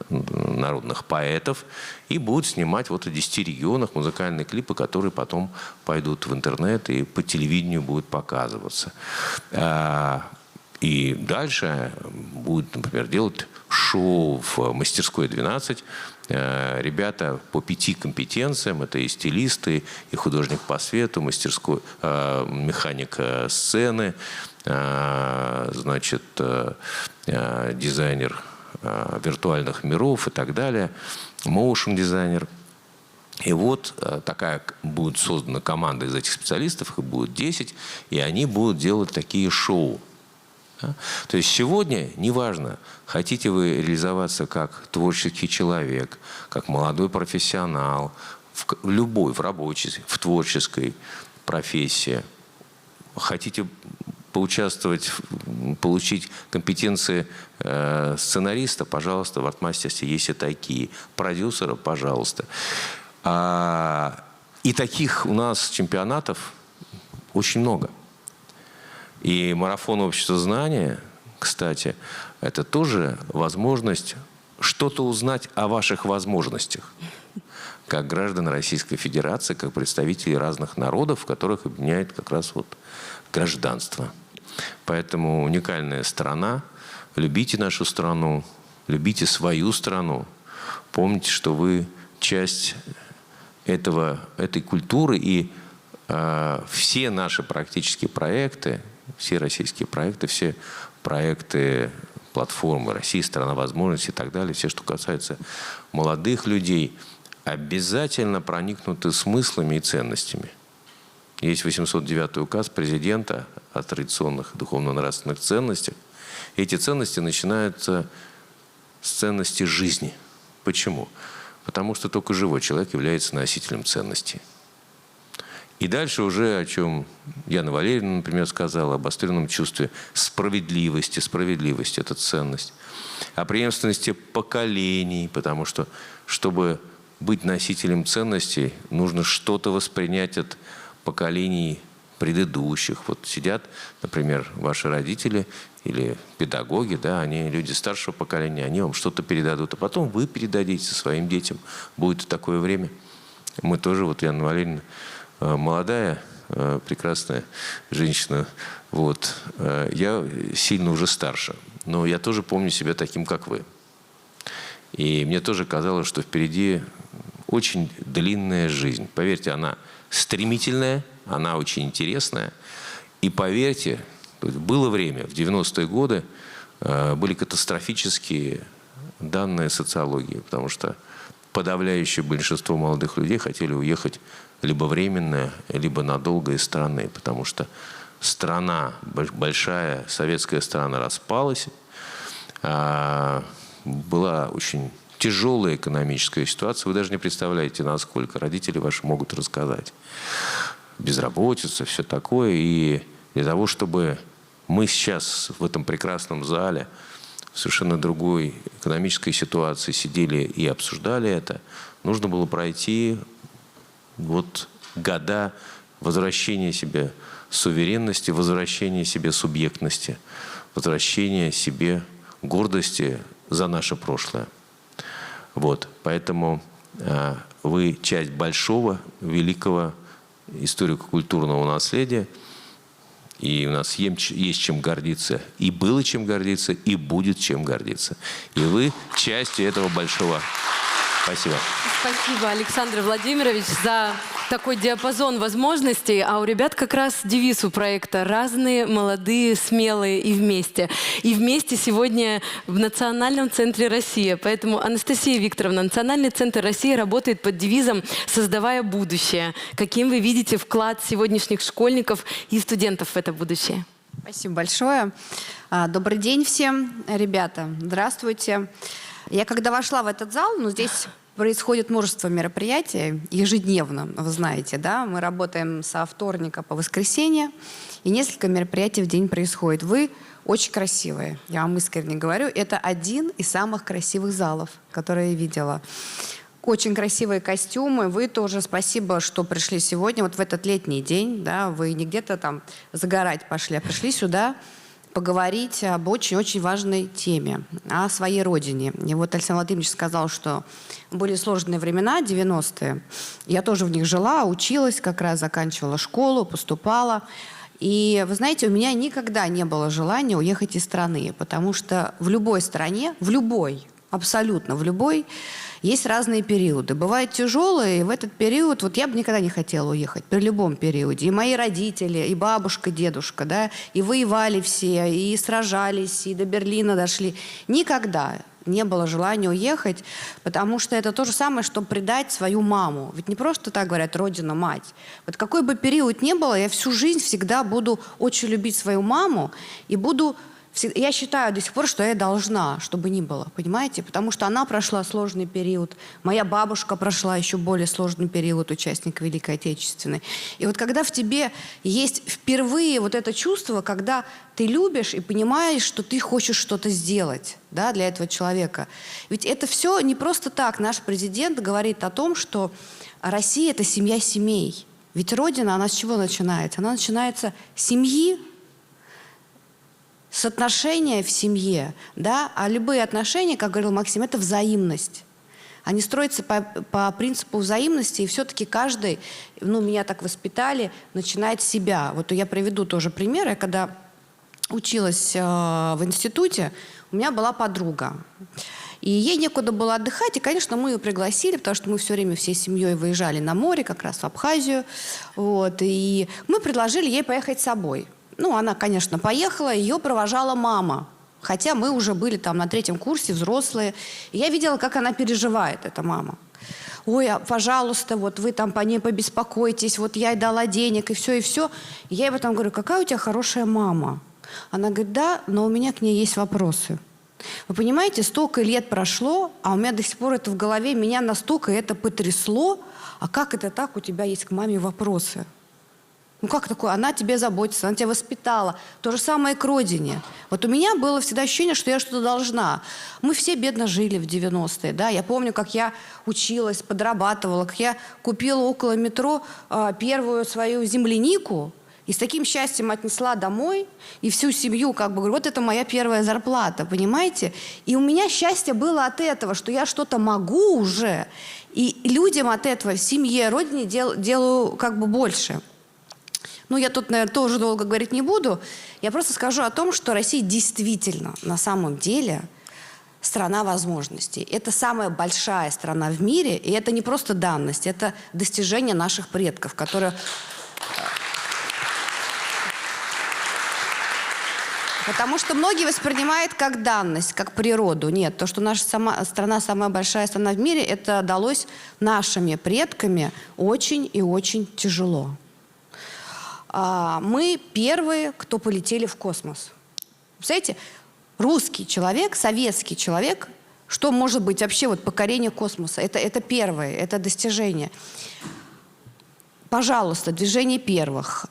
народных поэтов. И будут снимать вот в 10 регионах музыкальные клипы, которые потом пойдут в интернет и по телевидению будут показываться. И дальше будут, например, делать шоу в мастерской 12. Ребята по 5 компетенциям, это и стилисты, и художник по свету, мастерской, механик сцены, значит, дизайнер виртуальных миров и так далее, моушн-дизайнер. И вот такая будет создана команда из этих специалистов, их будет 10, и они будут делать такие шоу. То есть сегодня, неважно, хотите вы реализоваться как творческий человек, как молодой профессионал, в любой, в рабочей, в творческой профессии, хотите поучаствовать, получить компетенции сценариста, пожалуйста, в Артмастерсе есть и такие, продюсера, пожалуйста. И таких у нас чемпионатов очень много. И марафон общества знания, кстати, это тоже возможность что-то узнать о ваших возможностях, как граждан Российской Федерации, как представителей разных народов, которых объединяет как раз вот гражданство. Поэтому уникальная страна. Любите нашу страну, любите свою страну, помните, что вы часть этой культуры, и все наши практически проекты, все российские проекты, все проекты платформы «Россия. Страна возможностей» и так далее, все, что касается молодых людей, обязательно проникнуты смыслами и ценностями. Есть 809 указ президента о традиционных духовно-нравственных ценностях. Эти ценности начинаются с ценности жизни. Почему? Потому что только живой человек является носителем ценностей. И дальше уже, о чем Яна Валерьевна, например, сказала, об обостренном чувстве справедливости. Справедливость – это ценность. О преемственности поколений, потому что, чтобы быть носителем ценностей, нужно что-то воспринять от поколений предыдущих. Вот сидят, например, ваши родители или педагоги, да, они люди старшего поколения, они вам что-то передадут, а потом вы передадите своим детям. Будет такое время. Мы тоже, вот Яна Валерьевна, молодая, прекрасная женщина. Вот. Я сильно уже старше, но я тоже помню себя таким, как вы. И мне тоже казалось, что впереди очень длинная жизнь. Поверьте, она стремительная, она очень интересная. И поверьте, было время, в 90-е годы были катастрофические данные социологии, потому что подавляющее большинство молодых людей хотели уехать либо временно, либо надолго из страны, потому что страна, большая советская страна распалась, была очень тяжелая экономическая ситуация. Вы даже не представляете, насколько родители ваши могут рассказать. Безработица, все такое. И для того, чтобы мы сейчас в этом прекрасном зале в совершенно другой экономической ситуации сидели и обсуждали это, нужно было пройти вот года возвращения себе суверенности, возвращения себе субъектности, возвращения себе гордости за наше прошлое. Вот. Поэтому вы часть большого, великого историко-культурного наследия, и у нас есть чем гордиться, и было чем гордиться, и будет чем гордиться. И вы частью этого большого. Спасибо. Спасибо, Александр Владимирович, за такой диапазон возможностей. А у ребят как раз девиз у проекта «Разные, молодые, смелые и вместе». И вместе сегодня в Национальном центре «Россия». Поэтому, Анастасия Викторовна, Национальный центр «Россия» работает под девизом «Создавая будущее». Каким вы видите вклад сегодняшних школьников и студентов в это будущее? Спасибо большое. Добрый день всем, ребята. Здравствуйте. Я когда вошла в этот зал, здесь происходит множество мероприятий ежедневно, вы знаете, да? Мы работаем со вторника по воскресенье, и несколько мероприятий в день происходит. Вы очень красивые, я вам искренне говорю. Это один из самых красивых залов, которые я видела. Очень красивые костюмы. Вы тоже спасибо, что пришли сегодня, вот в этот летний день, да? Вы не где-то там загорать пошли, а пришли сюда поговорить об очень-очень важной теме, о своей родине. И вот Александр Владимирович сказал, что были сложные времена, 90-е. Я тоже в них жила, училась, как раз заканчивала школу, поступала. И вы знаете, у меня никогда не было желания уехать из страны, потому что в любой стране, в любой, абсолютно в любой, есть разные периоды. Бывают тяжелые, и в этот период, вот я бы никогда не хотела уехать, при любом периоде. И мои родители, и бабушка, дедушка, да, и воевали все, и сражались, и до Берлина дошли. Никогда не было желания уехать, потому что это то же самое, что предать свою маму. Ведь не просто так говорят «родина, мать». Вот какой бы период ни было, я всю жизнь всегда буду очень любить свою маму и буду... Я считаю до сих пор, что я должна, чтобы ни было, понимаете? Потому что она прошла сложный период, моя бабушка прошла еще более сложный период, участник Великой Отечественной. И вот когда в тебе есть впервые вот это чувство, когда ты любишь и понимаешь, что ты хочешь что-то сделать, да, для этого человека. Ведь это все не просто так. Наш президент говорит о том, что Россия – это семья семей. Ведь Родина, она с чего начинается? Она начинается с семьи, с отношения в семье, да, а любые отношения, как говорил Максим, это взаимность. Они строятся по принципу взаимности, и все-таки каждый, меня так воспитали, начинает с себя. Вот я приведу тоже пример. Я когда училась в институте, у меня была подруга. И ей некуда было отдыхать, и, конечно, мы ее пригласили, потому что мы все время всей семьей выезжали на море, как раз в Абхазию. Вот, и мы предложили ей поехать с собой. Ну, она, конечно, поехала, ее провожала мама. Хотя мы уже были там на 3-м курсе, взрослые. И я видела, как она переживает, эта мама. Ой, пожалуйста, вот вы там по ней побеспокойтесь, вот я ей дала денег, и все, и все. И я ей потом говорю, какая у тебя хорошая мама. Она говорит, да, но у меня к ней есть вопросы. Вы понимаете, столько лет прошло, а у меня до сих пор это в голове, меня настолько это потрясло. А как это так, у тебя есть к маме вопросы? Ну как такое? Она о тебе заботится, она тебя воспитала. То же самое к родине. Вот у меня было всегда ощущение, что я что-то должна. Мы все бедно жили в 90-е. Да? Я помню, как я училась, подрабатывала, как я купила около метро первую свою землянику и с таким счастьем отнесла домой. И всю семью как бы говорю, вот это моя первая зарплата, понимаете? И у меня счастье было от этого, что я что-то могу уже. И людям от этого, в семье, родине делаю как бы больше. Ну, я тут, наверное, тоже долго говорить не буду. Я просто скажу о том, что Россия действительно, на самом деле, страна возможностей. Это самая большая страна в мире, и это не просто данность, это достижение наших предков, которые... Потому что многие воспринимают как данность, как природу. Нет, то, что наша страна самая большая страна в мире, это далось нашими предками очень и очень тяжело. Мы первые, кто полетели в космос. Представляете, русский человек, советский человек, что может быть вообще вот покорение космоса? Это первое, это достижение. Пожалуйста, движение первых,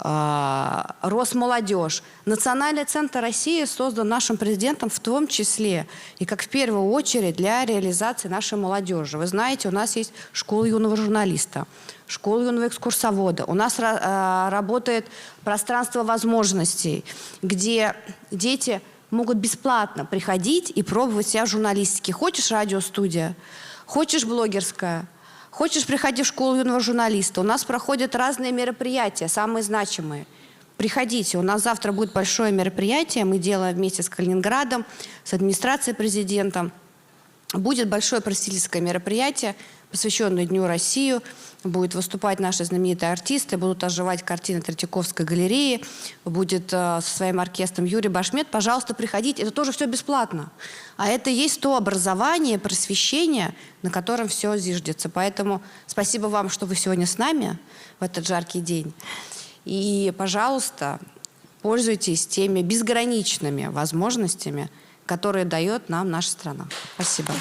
Росмолодежь. Национальный центр России создан нашим президентом в том числе и как в первую очередь для реализации нашей молодежи. Вы знаете, у нас есть школа юного журналиста, школа юного экскурсовода. У нас работает пространство возможностей, где дети могут бесплатно приходить и пробовать себя в журналистике. Хочешь радиостудия, хочешь блогерская, хочешь приходи в школу юного журналиста. У нас проходят разные мероприятия, самые значимые. Приходите, у нас завтра будет большое мероприятие, мы делаем вместе с Калининградом, с администрацией президента. Будет большое просветительское мероприятие, посвященное Дню России. Будут выступать наши знаменитые артисты, будут оживать картины Третьяковской галереи, будет со своим оркестром Юрий Башмет. Пожалуйста, приходите. Это тоже все бесплатно. А это и есть то образование, просвещение, на котором все зиждется. Поэтому спасибо вам, что вы сегодня с нами в этот жаркий день. И, пожалуйста, пользуйтесь теми безграничными возможностями, которые дает нам наша страна. Спасибо.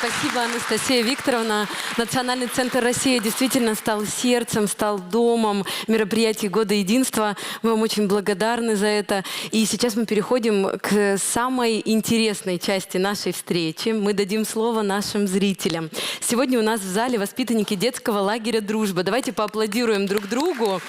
Спасибо, Анастасия Викторовна. Национальный центр России действительно стал сердцем, стал домом мероприятий Года единства. Мы вам очень благодарны за это. И сейчас мы переходим к самой интересной части нашей встречи. Мы дадим слово нашим зрителям. Сегодня у нас в зале воспитанники детского лагеря «Дружба». Давайте поаплодируем друг другу.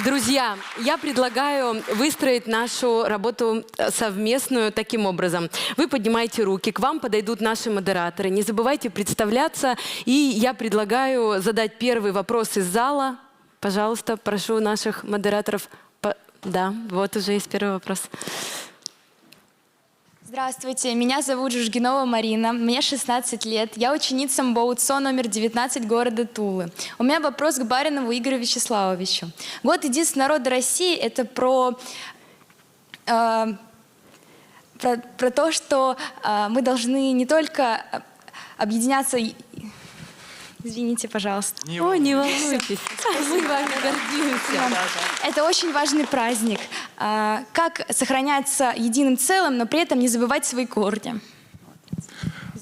Друзья, я предлагаю выстроить нашу работу совместную таким образом. Вы поднимаете руки, к вам подойдут наши модераторы. Не забывайте представляться. И я предлагаю задать первый вопрос из зала. Пожалуйста, прошу наших модераторов. Да, вот уже есть первый вопрос. Здравствуйте, меня зовут Жужгинова Марина, мне 16 лет, я ученица МБОУЦО номер 19 города Тулы. У меня вопрос к Баринову Игорю Вячеславовичу. Год единства народа России – это про то, что мы должны не только объединяться... Извините, пожалуйста. Ой, не волнуйтесь. Мы вами гордимся. Это очень важный праздник. Как сохраняться единым целым, но при этом не забывать свои корни?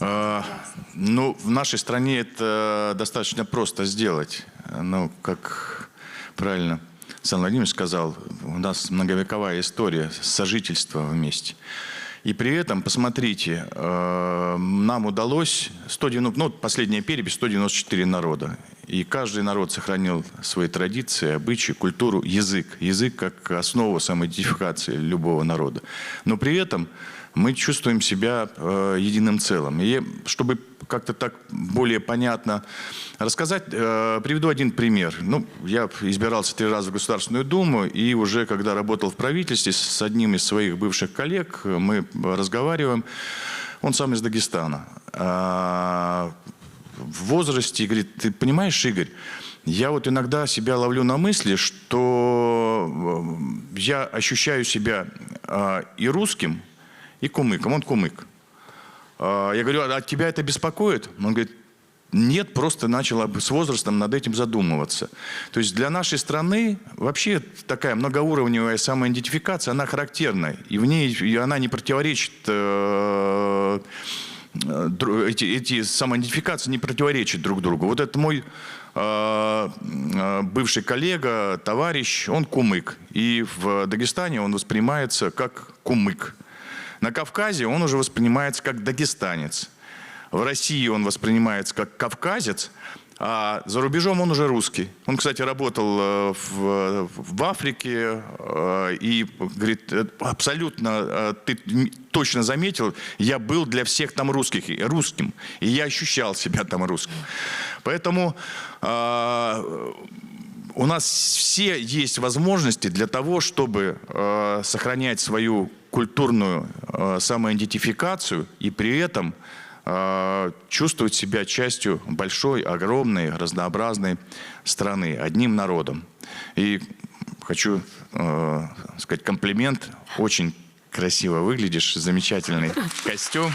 Ну, в нашей стране это достаточно просто сделать. Ну, как правильно Александр Владимирович сказал, у нас многовековая история сожительства вместе. И при этом, посмотрите, нам удалось, последняя перепись, 194 народа. И каждый народ сохранил свои традиции, обычаи, культуру, язык. Язык как основа самоидентификации любого народа. Но при этом мы чувствуем себя единым целым. И чтобы как-то так более понятно рассказать, приведу один пример. Ну, я избирался 3 раза в Государственную Думу, и уже когда работал в правительстве с одним из своих бывших коллег, мы разговариваем. Он сам из Дагестана. В возрасте, говорит, ты понимаешь, Игорь, я вот иногда себя ловлю на мысли, что я ощущаю себя и русским, и кумыком. Он кумык. Я говорю, а тебя это беспокоит? Он говорит, нет, просто начал с возрастом над этим задумываться. То есть для нашей страны вообще такая многоуровневая самоидентификация, она характерна. И в ней она не противоречит, эти самоидентификации не противоречат друг другу. Вот это мой бывший коллега, товарищ, он кумык. И в Дагестане он воспринимается как кумык. На Кавказе он уже воспринимается как дагестанец. В России он воспринимается как кавказец, а за рубежом он уже русский. Он, кстати, работал в Африке и говорит, абсолютно, ты точно заметил, я был для всех там русским, и я ощущал себя там русским. Поэтому у нас все есть возможности для того, чтобы сохранять свою культурную самоидентификацию и при этом чувствовать себя частью большой, огромной, разнообразной страны, одним народом. И хочу сказать комплимент. Очень красиво выглядишь, замечательный костюм.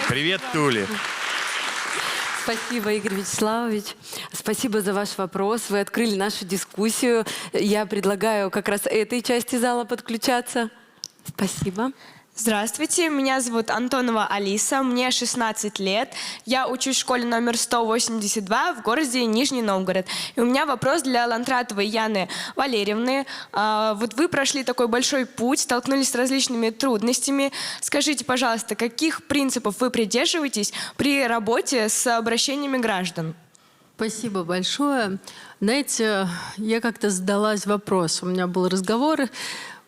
Привет, Туля. Спасибо, Игорь Вячеславович. Спасибо за ваш вопрос. Вы открыли нашу дискуссию. Я предлагаю как раз этой части зала подключаться. Спасибо. Здравствуйте, меня зовут Антонова Алиса, мне 16 лет. Я учусь в школе номер 182 в городе Нижний Новгород. И у меня вопрос для Лантратовой Яны Валерьевны. Вот вы прошли такой большой путь, столкнулись с различными трудностями. Скажите, пожалуйста, каких принципов вы придерживаетесь при работе с обращениями граждан? Спасибо большое. Знаете, я как-то задалась вопросом. У меня был разговор.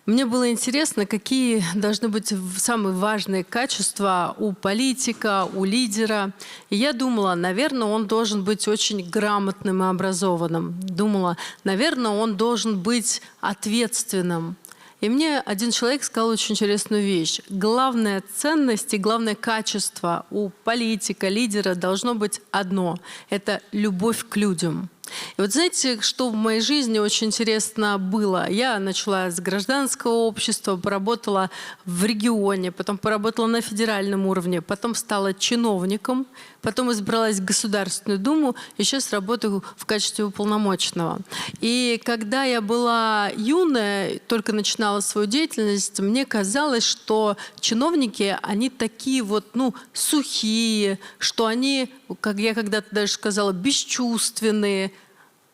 Мне было интересно, какие должны быть самые важные качества у политика, у лидера. И я думала, наверное, он должен быть очень грамотным и образованным. Думала, наверное, он должен быть ответственным. И мне один человек сказал очень интересную вещь. Главная ценность и главное качество у политика, лидера должно быть одно. Это любовь к людям. И вот знаете, что в моей жизни очень интересно было? Я начала с гражданского общества, поработала в регионе, потом поработала на федеральном уровне, потом стала чиновником, потом избралась в Государственную Думу, и сейчас работаю в качестве уполномоченного. И когда я была юная, только начинала свою деятельность, мне казалось, что чиновники, они такие вот, сухие, что они, как я когда-то даже сказала, бесчувственные.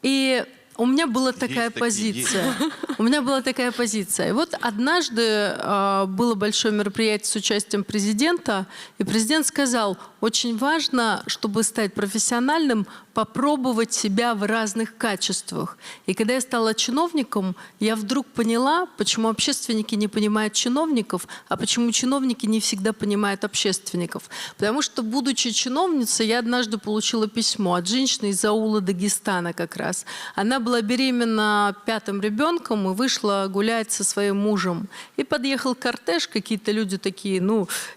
И у меня была такая позиция. У меня была такая позиция. И вот однажды было большое мероприятие с участием президента, и президент сказал, очень важно, чтобы стать профессиональным, попробовать себя в разных качествах. И когда я стала чиновником, я вдруг поняла, почему общественники не понимают чиновников, а почему чиновники не всегда понимают общественников. Потому что, будучи чиновницей, я однажды получила письмо от женщины из аула Дагестана как раз. Она была беременна 5-м ребенком и вышла гулять со своим мужем. И подъехал кортеж, какие-то люди такие,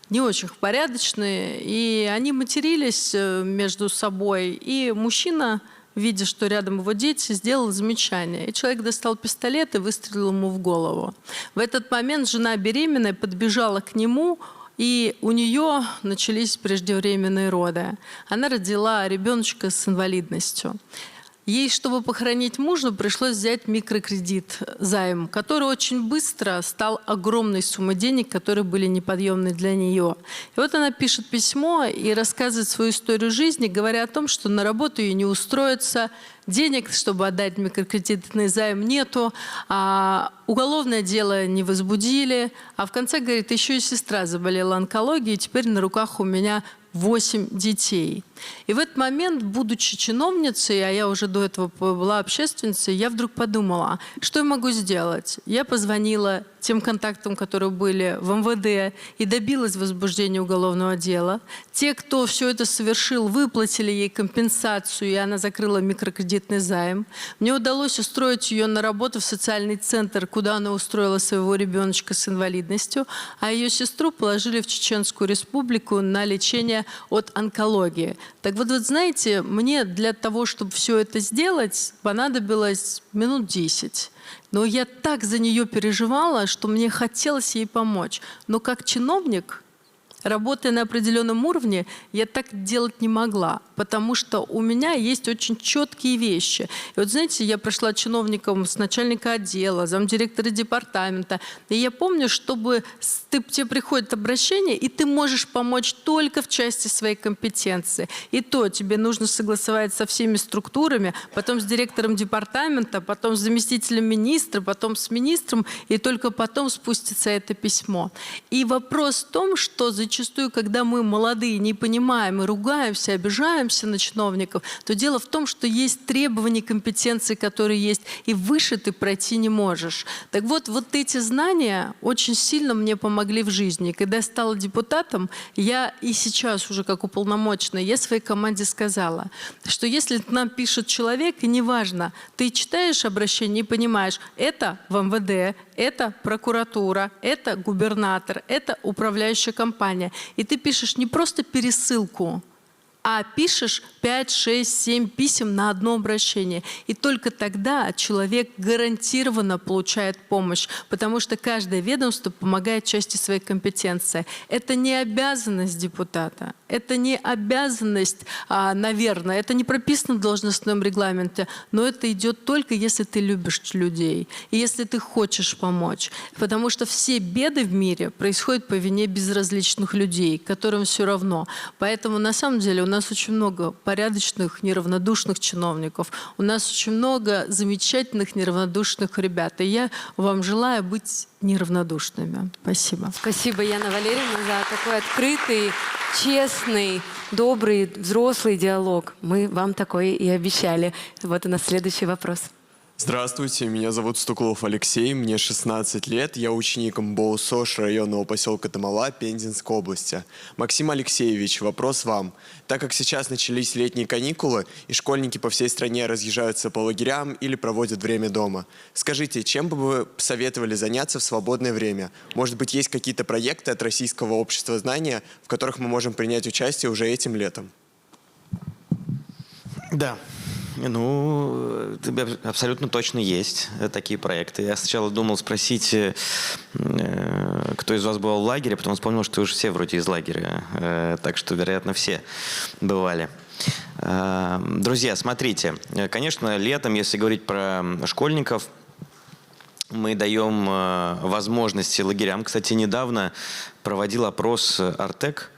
не очень порядочные, и они матерились между собой, и мужчина, видя, что рядом его дети, сделал замечание. И человек достал пистолет и выстрелил ему в голову. В этот момент жена беременная подбежала к нему, и у нее начались преждевременные роды. Она родила ребеночка с инвалидностью. Ей, чтобы похоронить мужа, пришлось взять микрокредит, займ, который очень быстро стал огромной суммой денег, которые были неподъемны для нее. И вот она пишет письмо и рассказывает свою историю жизни, говоря о том, что на работу ей не устроиться, денег, чтобы отдать микрокредитный займ, нету, уголовное дело не возбудили, а в конце, говорит, еще и сестра заболела онкологией, и теперь на руках у меня 8 детей. И в этот момент, будучи чиновницей, а я уже до этого была общественницей, я вдруг подумала, что я могу сделать? Я позвонила тем контактам, которые были в МВД, и добилась возбуждения уголовного дела. Те, кто все это совершил, выплатили ей компенсацию, и она закрыла микрокредитный займ. Мне удалось устроить ее на работу в социальный центр, куда она устроила своего ребеночка с инвалидностью, а ее сестру положили в Чеченскую республику на лечение от онкологии. Так вот, знаете, мне для того, чтобы все это сделать, понадобилось минут 10. Но я так за нее переживала, что мне хотелось ей помочь. Но как чиновник, работая на определенном уровне, я так делать не могла, потому что у меня есть очень четкие вещи. И вот знаете, я пришла чиновником с начальника отдела, замдиректора департамента, и я помню, чтобы тебе приходит обращение, и ты можешь помочь только в части своей компетенции. И то тебе нужно согласовать со всеми структурами, потом с директором департамента, потом с заместителем министра, потом с министром, и только потом спустится это письмо. И вопрос в том, что зачастую, когда мы молодые не понимаем и ругаемся, обижаемся на чиновников, то дело в том, что есть требования компетенции, которые есть, и выше ты пройти не можешь. Так вот, вот эти знания очень сильно мне помогли в жизни. Когда я стала депутатом, я и сейчас уже как уполномоченная, я своей команде сказала, что если к нам пишет человек, и неважно, ты читаешь обращение и понимаешь, это в МВД, это прокуратура, это губернатор, это управляющая компания. И ты пишешь не просто пересылку, а пишешь 5, 6, 7 писем на одно обращение. И только тогда человек гарантированно получает помощь, потому что каждое ведомство помогает части своей компетенции. Это не обязанность депутата, это не обязанность, наверное, это не прописано в должностном регламенте, но это идет только если ты любишь людей и если ты хочешь помочь. Потому что все беды в мире происходят по вине безразличных людей, которым все равно. Поэтому на самом деле у нас очень много порядочных, неравнодушных чиновников. У нас очень много замечательных, неравнодушных ребят. И я вам желаю быть неравнодушными. Спасибо. Спасибо, Яна Валерьевна, за такой открытый, честный, добрый, взрослый диалог. Мы вам такой и обещали. Вот у нас следующий вопрос. Здравствуйте, меня зовут Стуклов Алексей, мне 16 лет, я ученик МБО СОШ районного поселка Тамала Пензенской области. Максим Алексеевич, вопрос вам. Так как сейчас начались летние каникулы, и школьники по всей стране разъезжаются по лагерям или проводят время дома, скажите, чем бы вы советовали заняться в свободное время? Может быть, есть какие-то проекты от Российского общества знания, в которых мы можем принять участие уже этим летом? Да. Ну, абсолютно точно есть такие проекты. Я сначала думал спросить, кто из вас бывал в лагере, потом вспомнил, что уже все вроде из лагеря. Так что, вероятно, все бывали. Друзья, смотрите, конечно, летом, если говорить про школьников, мы даем возможности лагерям. Кстати, недавно проводил опрос Артек,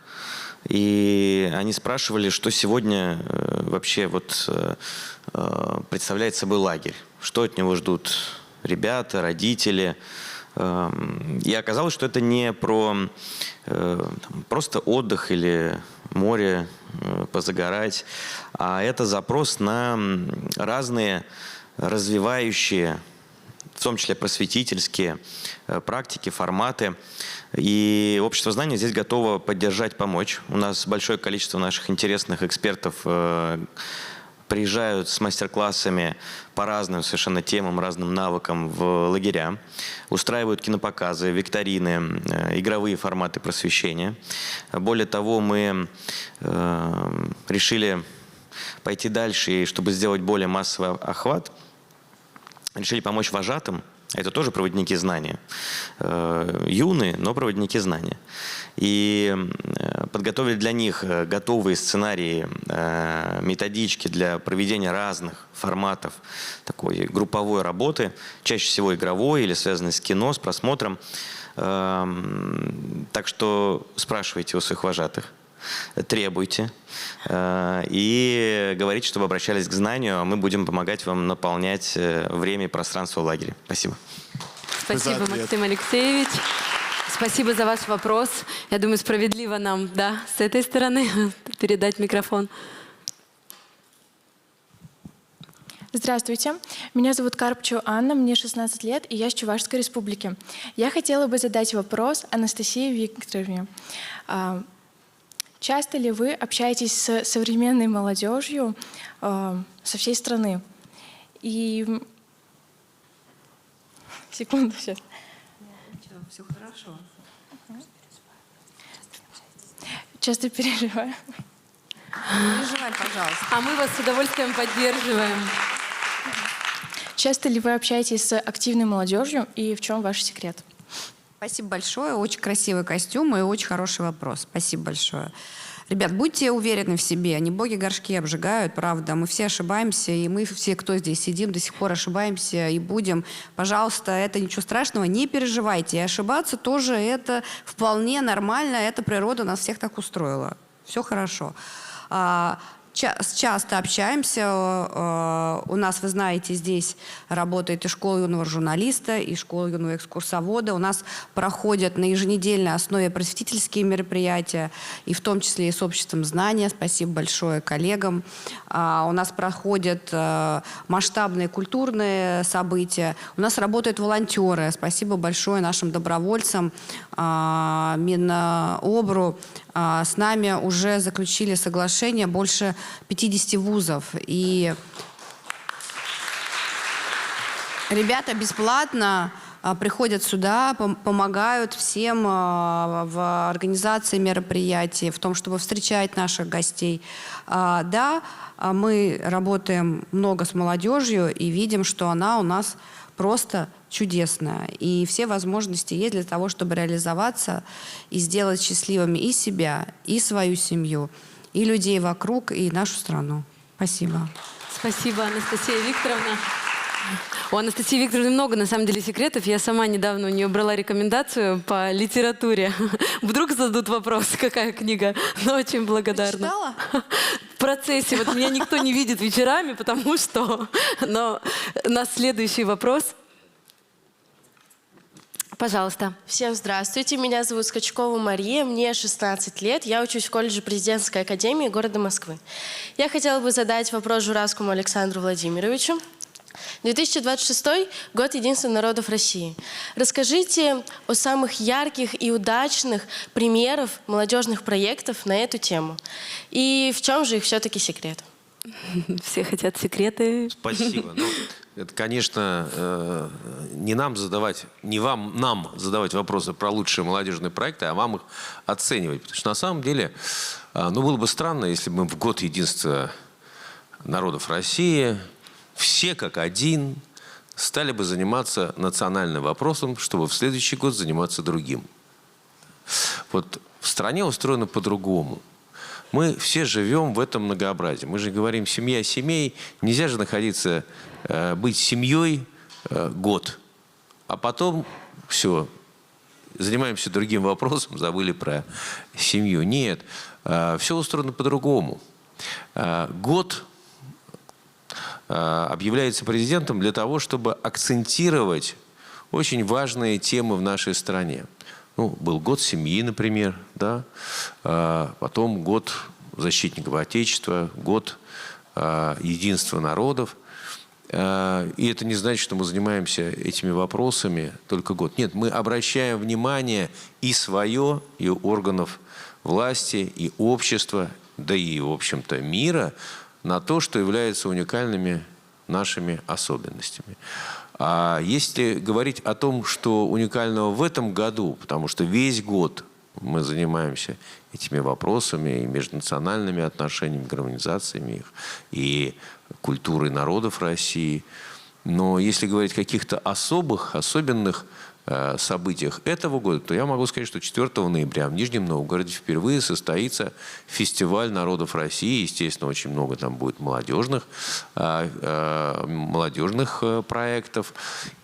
и они спрашивали, что сегодня вообще вот представляет собой лагерь, что от него ждут ребята, родители. И оказалось, что это не про просто отдых или море позагорать, а это запрос на разные развивающие, в том числе просветительские практики, форматы. И общество знания здесь готово поддержать, помочь. У нас большое количество наших интересных экспертов приезжают с мастер-классами по разным совершенно темам, разным навыкам в лагеря, устраивают кинопоказы, викторины, игровые форматы просвещения. Более того, мы решили пойти дальше, и чтобы сделать более массовый охват, решили помочь вожатым. Это тоже проводники знания. Юные, но проводники знания. И подготовили для них готовые сценарии, методички для проведения разных форматов такой групповой работы, чаще всего игровой или связанной с кино, с просмотром. Так что спрашивайте у своих вожатых, требуйте и говорите, чтобы обращались к знанию, а мы будем помогать вам наполнять время и пространство в лагере. Спасибо. Спасибо, Максим Алексеевич. Спасибо за ваш вопрос. Я думаю, справедливо нам, да, с этой стороны передать микрофон. Здравствуйте, меня зовут Карпчу Анна, мне 16 лет, и я с Чувашской республики. Я хотела бы задать вопрос Анастасии Викторовне. Часто ли вы общаетесь с современной молодежью со всей страны? И... Секунду, сейчас. Все хорошо. Часто переживаю. Переживай, пожалуйста. А мы вас с удовольствием поддерживаем. Часто ли вы общаетесь с активной молодежью, и в чем ваш секрет? Спасибо большое. Очень красивый костюм и очень хороший вопрос. Спасибо большое. Ребят, будьте уверены в себе. Не боги горшки обжигают, правда. Мы все ошибаемся, и мы все, кто здесь сидим, до сих пор ошибаемся и будем. Пожалуйста, это ничего страшного, не переживайте. И ошибаться тоже это вполне нормально. Это природа нас всех так устроила. Все хорошо. Часто общаемся. У нас, вы знаете, здесь работает и школа юного журналиста, и школа юного экскурсовода. У нас проходят на еженедельной основе просветительские мероприятия, и в том числе и с обществом знания. Спасибо большое коллегам. У нас проходят масштабные культурные события. У нас работают волонтеры. Спасибо большое нашим добровольцам, Минобру. С нами уже заключили соглашение больше 50 вузов. И ребята бесплатно приходят сюда, помогают всем в организации мероприятий, в том, чтобы встречать наших гостей. Да, мы работаем много с молодежью и видим, что она у нас просто чудесная. И все возможности есть для того, чтобы реализоваться и сделать счастливыми и себя, и свою семью, и людей вокруг, и нашу страну. Спасибо. Спасибо, Анастасия Викторовна. У Анастасии Викторовны много, на самом деле, секретов. Я сама недавно у нее брала рекомендацию по литературе. Вдруг зададут вопрос, какая книга. Но очень благодарна. Читала? В процессе. Вот меня никто не видит вечерами, потому что... Но у нас следующий вопрос. Пожалуйста. Всем здравствуйте. Меня зовут Скачкова Мария, мне 16 лет. Я учусь в колледже Президентской академии города Москвы. Я хотела бы задать вопрос Журавскому Александру Владимировичу. 2026 год единства народов России. Расскажите о самых ярких и удачных примерах молодежных проектов на эту тему. И в чем же их все-таки секрет? Все хотят секреты. Спасибо. Ну, это, конечно, не нам задавать вопросы про лучшие молодежные проекты, а вам их оценивать. Потому что на самом деле, было бы странно, если бы мы в год единства народов России все как один стали бы заниматься национальным вопросом, чтобы в следующий год заниматься другим. Вот в стране устроено по-другому. Мы все живем в этом многообразии. Мы же говорим «семья семей». Нельзя же находиться, быть семьей год, а потом все, занимаемся другим вопросом, забыли про семью. Нет, все устроено по-другому. Год объявляется президентом для того, чтобы акцентировать очень важные темы в нашей стране. Ну, был год семьи, например, да? Потом год защитников Отечества, год единства народов. И это не значит, что мы занимаемся этими вопросами только год. Нет, мы обращаем внимание и свое, и органов власти, и общества, да и, в общем-то, мира на то, что является уникальными нашими особенностями. А если говорить о том, что уникального в этом году, потому что весь год мы занимаемся этими вопросами и межнациональными отношениями, гармонизациями их, и культурой народов России, но если говорить о каких-то особенных событиях этого года, то я могу сказать, что 4 ноября в Нижнем Новгороде впервые состоится фестиваль народов России. Естественно, очень много там будет молодежных проектов.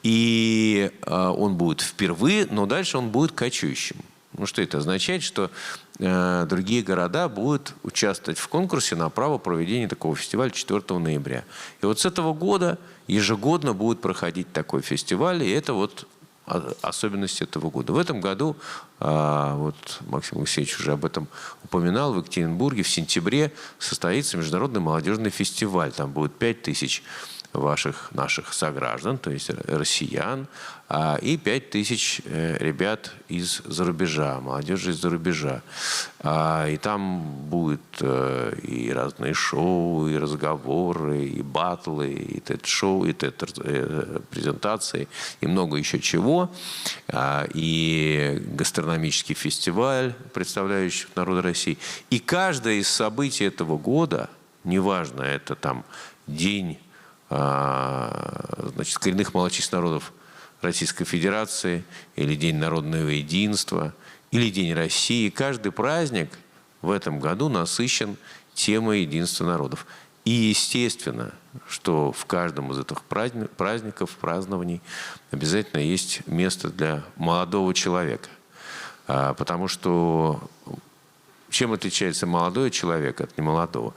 И он будет впервые, но дальше он будет кочующим. Ну, что это означает? Что другие города будут участвовать в конкурсе на право проведения такого фестиваля 4 ноября. И вот с этого года ежегодно будет проходить такой фестиваль, и это вот особенности этого года. В этом году, вот Максим Алексеевич уже об этом упоминал, в Екатеринбурге в сентябре состоится Международный молодежный фестиваль. Там будет 5000 наших сограждан, то есть россиян, и 5000 ребят из-за рубежа, молодежи из-за рубежа. И там будет и разные шоу, и разговоры, и батлы, и TED-шоу, и TED-презентации, и много еще чего. И гастрономический фестиваль, представляющий народ России. И каждое из событий этого года, неважно, это там день значит, коренных малочисленных народов Российской Федерации, или День народного единства, или День России. Каждый праздник в этом году насыщен темой единства народов. И естественно, что в каждом из этих праздников, празднований обязательно есть место для молодого человека. Потому что чем отличается молодой человек от немолодого?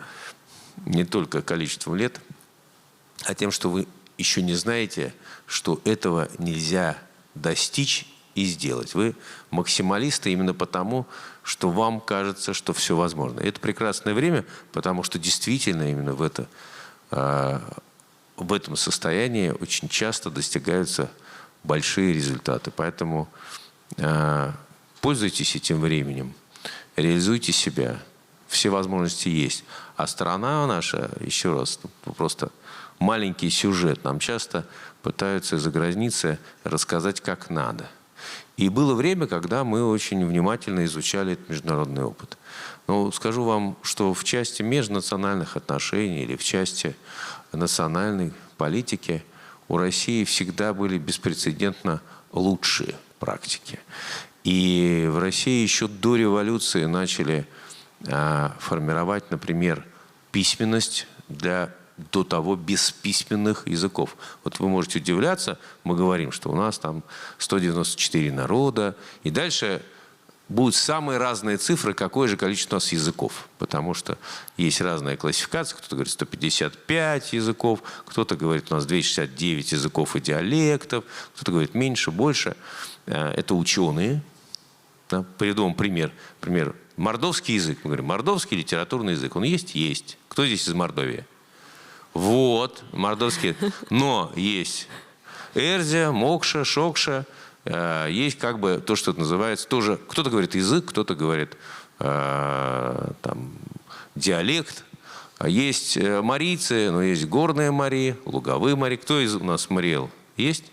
Не только количеством лет, а тем, что вы еще не знаете, что этого нельзя достичь и сделать. Вы максималисты именно потому, что вам кажется, что все возможно. И это прекрасное время, потому что действительно именно в этом состоянии очень часто достигаются большие результаты. Поэтому пользуйтесь этим временем, реализуйте себя. Все возможности есть. А страна наша, еще раз, просто маленький сюжет. Нам часто пытаются из-за границы рассказать, как надо. И было время, когда мы очень внимательно изучали этот международный опыт. Но скажу вам, что в части межнациональных отношений или в части национальной политики у России всегда были беспрецедентно лучшие практики. И в России еще до революции начали формировать, например, письменность до того бесписьменных языков. Вот вы можете удивляться, мы говорим, что у нас там 194 народа, и дальше будут самые разные цифры, какое же количество у нас языков. Потому что есть разная классификация, кто-то говорит 155 языков, кто-то говорит у нас 269 языков и диалектов, кто-то говорит меньше, больше. Это ученые. Да? Приведу вам пример. Например, мордовский язык. Мы говорим, мордовский литературный язык. Он есть? Есть. Кто здесь из Мордовии? Вот, мордовский. Но есть Эрзя, Мокша, Шокша. Есть как бы то, что это называется. Тоже кто-то говорит язык, кто-то говорит там, диалект. Есть марийцы, но есть горные мари, луговые мари. Кто из у нас мариэл? Есть?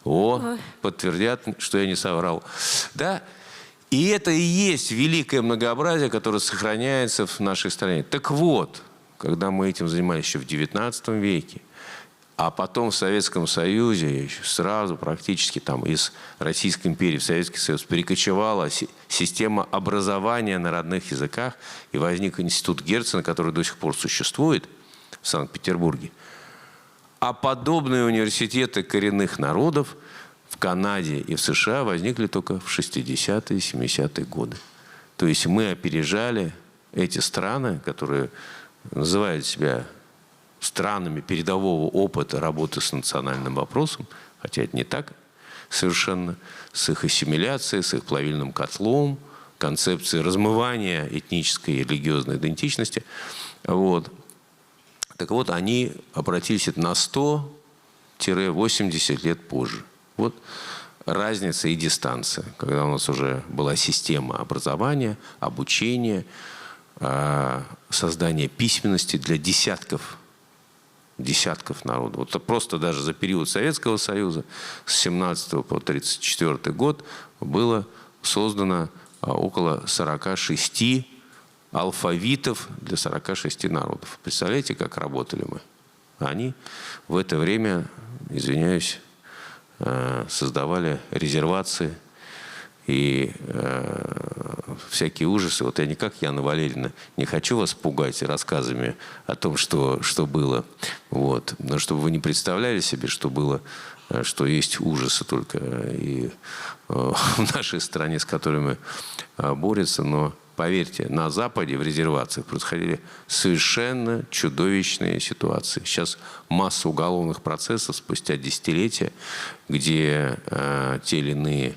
О, подтвердят, что я не соврал. Да? И это и есть великое многообразие, которое сохраняется в нашей стране. Так вот, когда мы этим занимались еще в XIX веке, а потом в Советском Союзе еще сразу практически там из Российской империи в Советский Союз перекочевала система образования на родных языках, и возник институт Герцена, который до сих пор существует в Санкт-Петербурге. А подобные университеты коренных народов в Канаде и в США возникли только в 60-е и 70-е годы. То есть мы опережали эти страны, которые называют себя странами передового опыта работы с национальным вопросом, хотя это не так совершенно, с их ассимиляцией, с их плавильным котлом, концепцией размывания этнической и религиозной идентичности. Вот. Так вот, они обратились на 100-80 лет позже. Вот разница и дистанция, когда у нас уже была система образования, обучения, создание письменности для десятков народов. Вот просто даже за период Советского Союза с 17 по 1934 год было создано около 46 алфавитов для 46 народов. Представляете, как работали мы? Они в это время, извиняюсь, создавали резервации и всякие ужасы. Вот я никак, Яна Валерьевна, не хочу вас пугать рассказами о том, что было. Вот. Но чтобы вы не представляли себе, что было, что есть ужасы только и в нашей стране, с которыми борются. Но поверьте, на Западе в резервациях происходили совершенно чудовищные ситуации. Сейчас масса уголовных процессов спустя десятилетия, где те или иные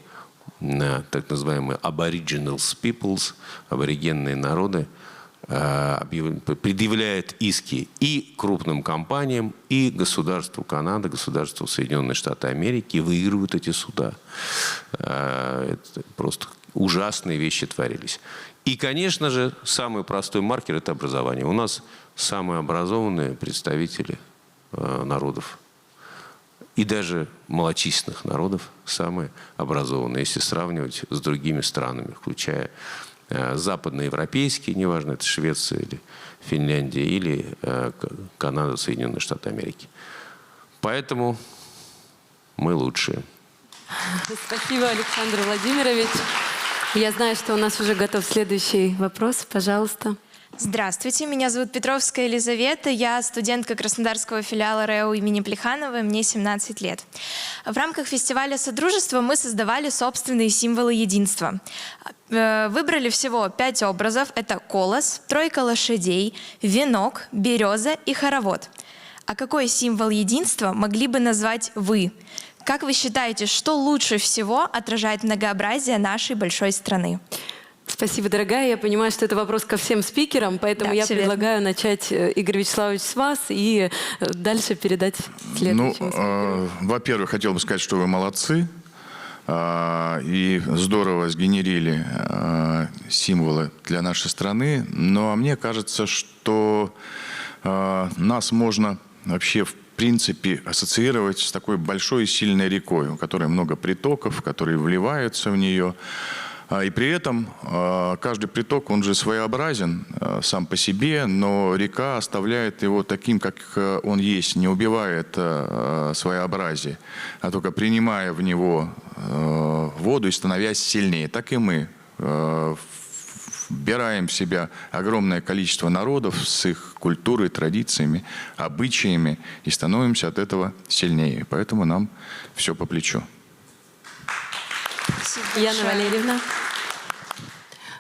так называемые aboriginal peoples, аборигенные народы, предъявляют иски и крупным компаниям, и государству Канады, государству Соединенные Штаты Америки, и выигрывают эти суда. Это просто ужасные вещи творились. И, конечно же, самый простой маркер – это образование. У нас самые образованные представители народов. И даже малочисленных народов самые образованные, если сравнивать с другими странами, включая западноевропейские, неважно, это Швеция или Финляндия, или Канада, Соединенные Штаты Америки. Поэтому мы лучшие. Спасибо, Александр Владимирович. Я знаю, что у нас уже готов следующий вопрос. Пожалуйста. Здравствуйте, меня зовут Петровская Елизавета, я студентка Краснодарского филиала РЭО имени Плехановой, мне 17 лет. В рамках фестиваля «Содружество» мы создавали собственные символы единства. Выбрали всего 5 образов. Это колос, тройка лошадей, венок, береза и хоровод. А какой символ единства могли бы назвать вы? Как вы считаете, что лучше всего отражает многообразие нашей большой страны? Спасибо, дорогая. Я понимаю, что это вопрос ко всем спикерам, поэтому я предлагаю начать, Игорь Вячеславович, с вас и дальше передать следующему спикеру. Во-первых, хотел бы сказать, что вы молодцы. И здорово сгенерили символы для нашей страны. Но мне кажется, что нас можно вообще в принципе ассоциировать с такой большой и сильной рекой, у которой много притоков, которые вливаются в нее. И при этом каждый приток, он же своеобразен сам по себе, но река оставляет его таким, как он есть, не убивает своеобразие, а только принимая в него воду и становясь сильнее. Так и мы вбираем в себя огромное количество народов с их культурой, традициями, обычаями и становимся от этого сильнее. Поэтому нам все по плечу. Яна Валерьевна.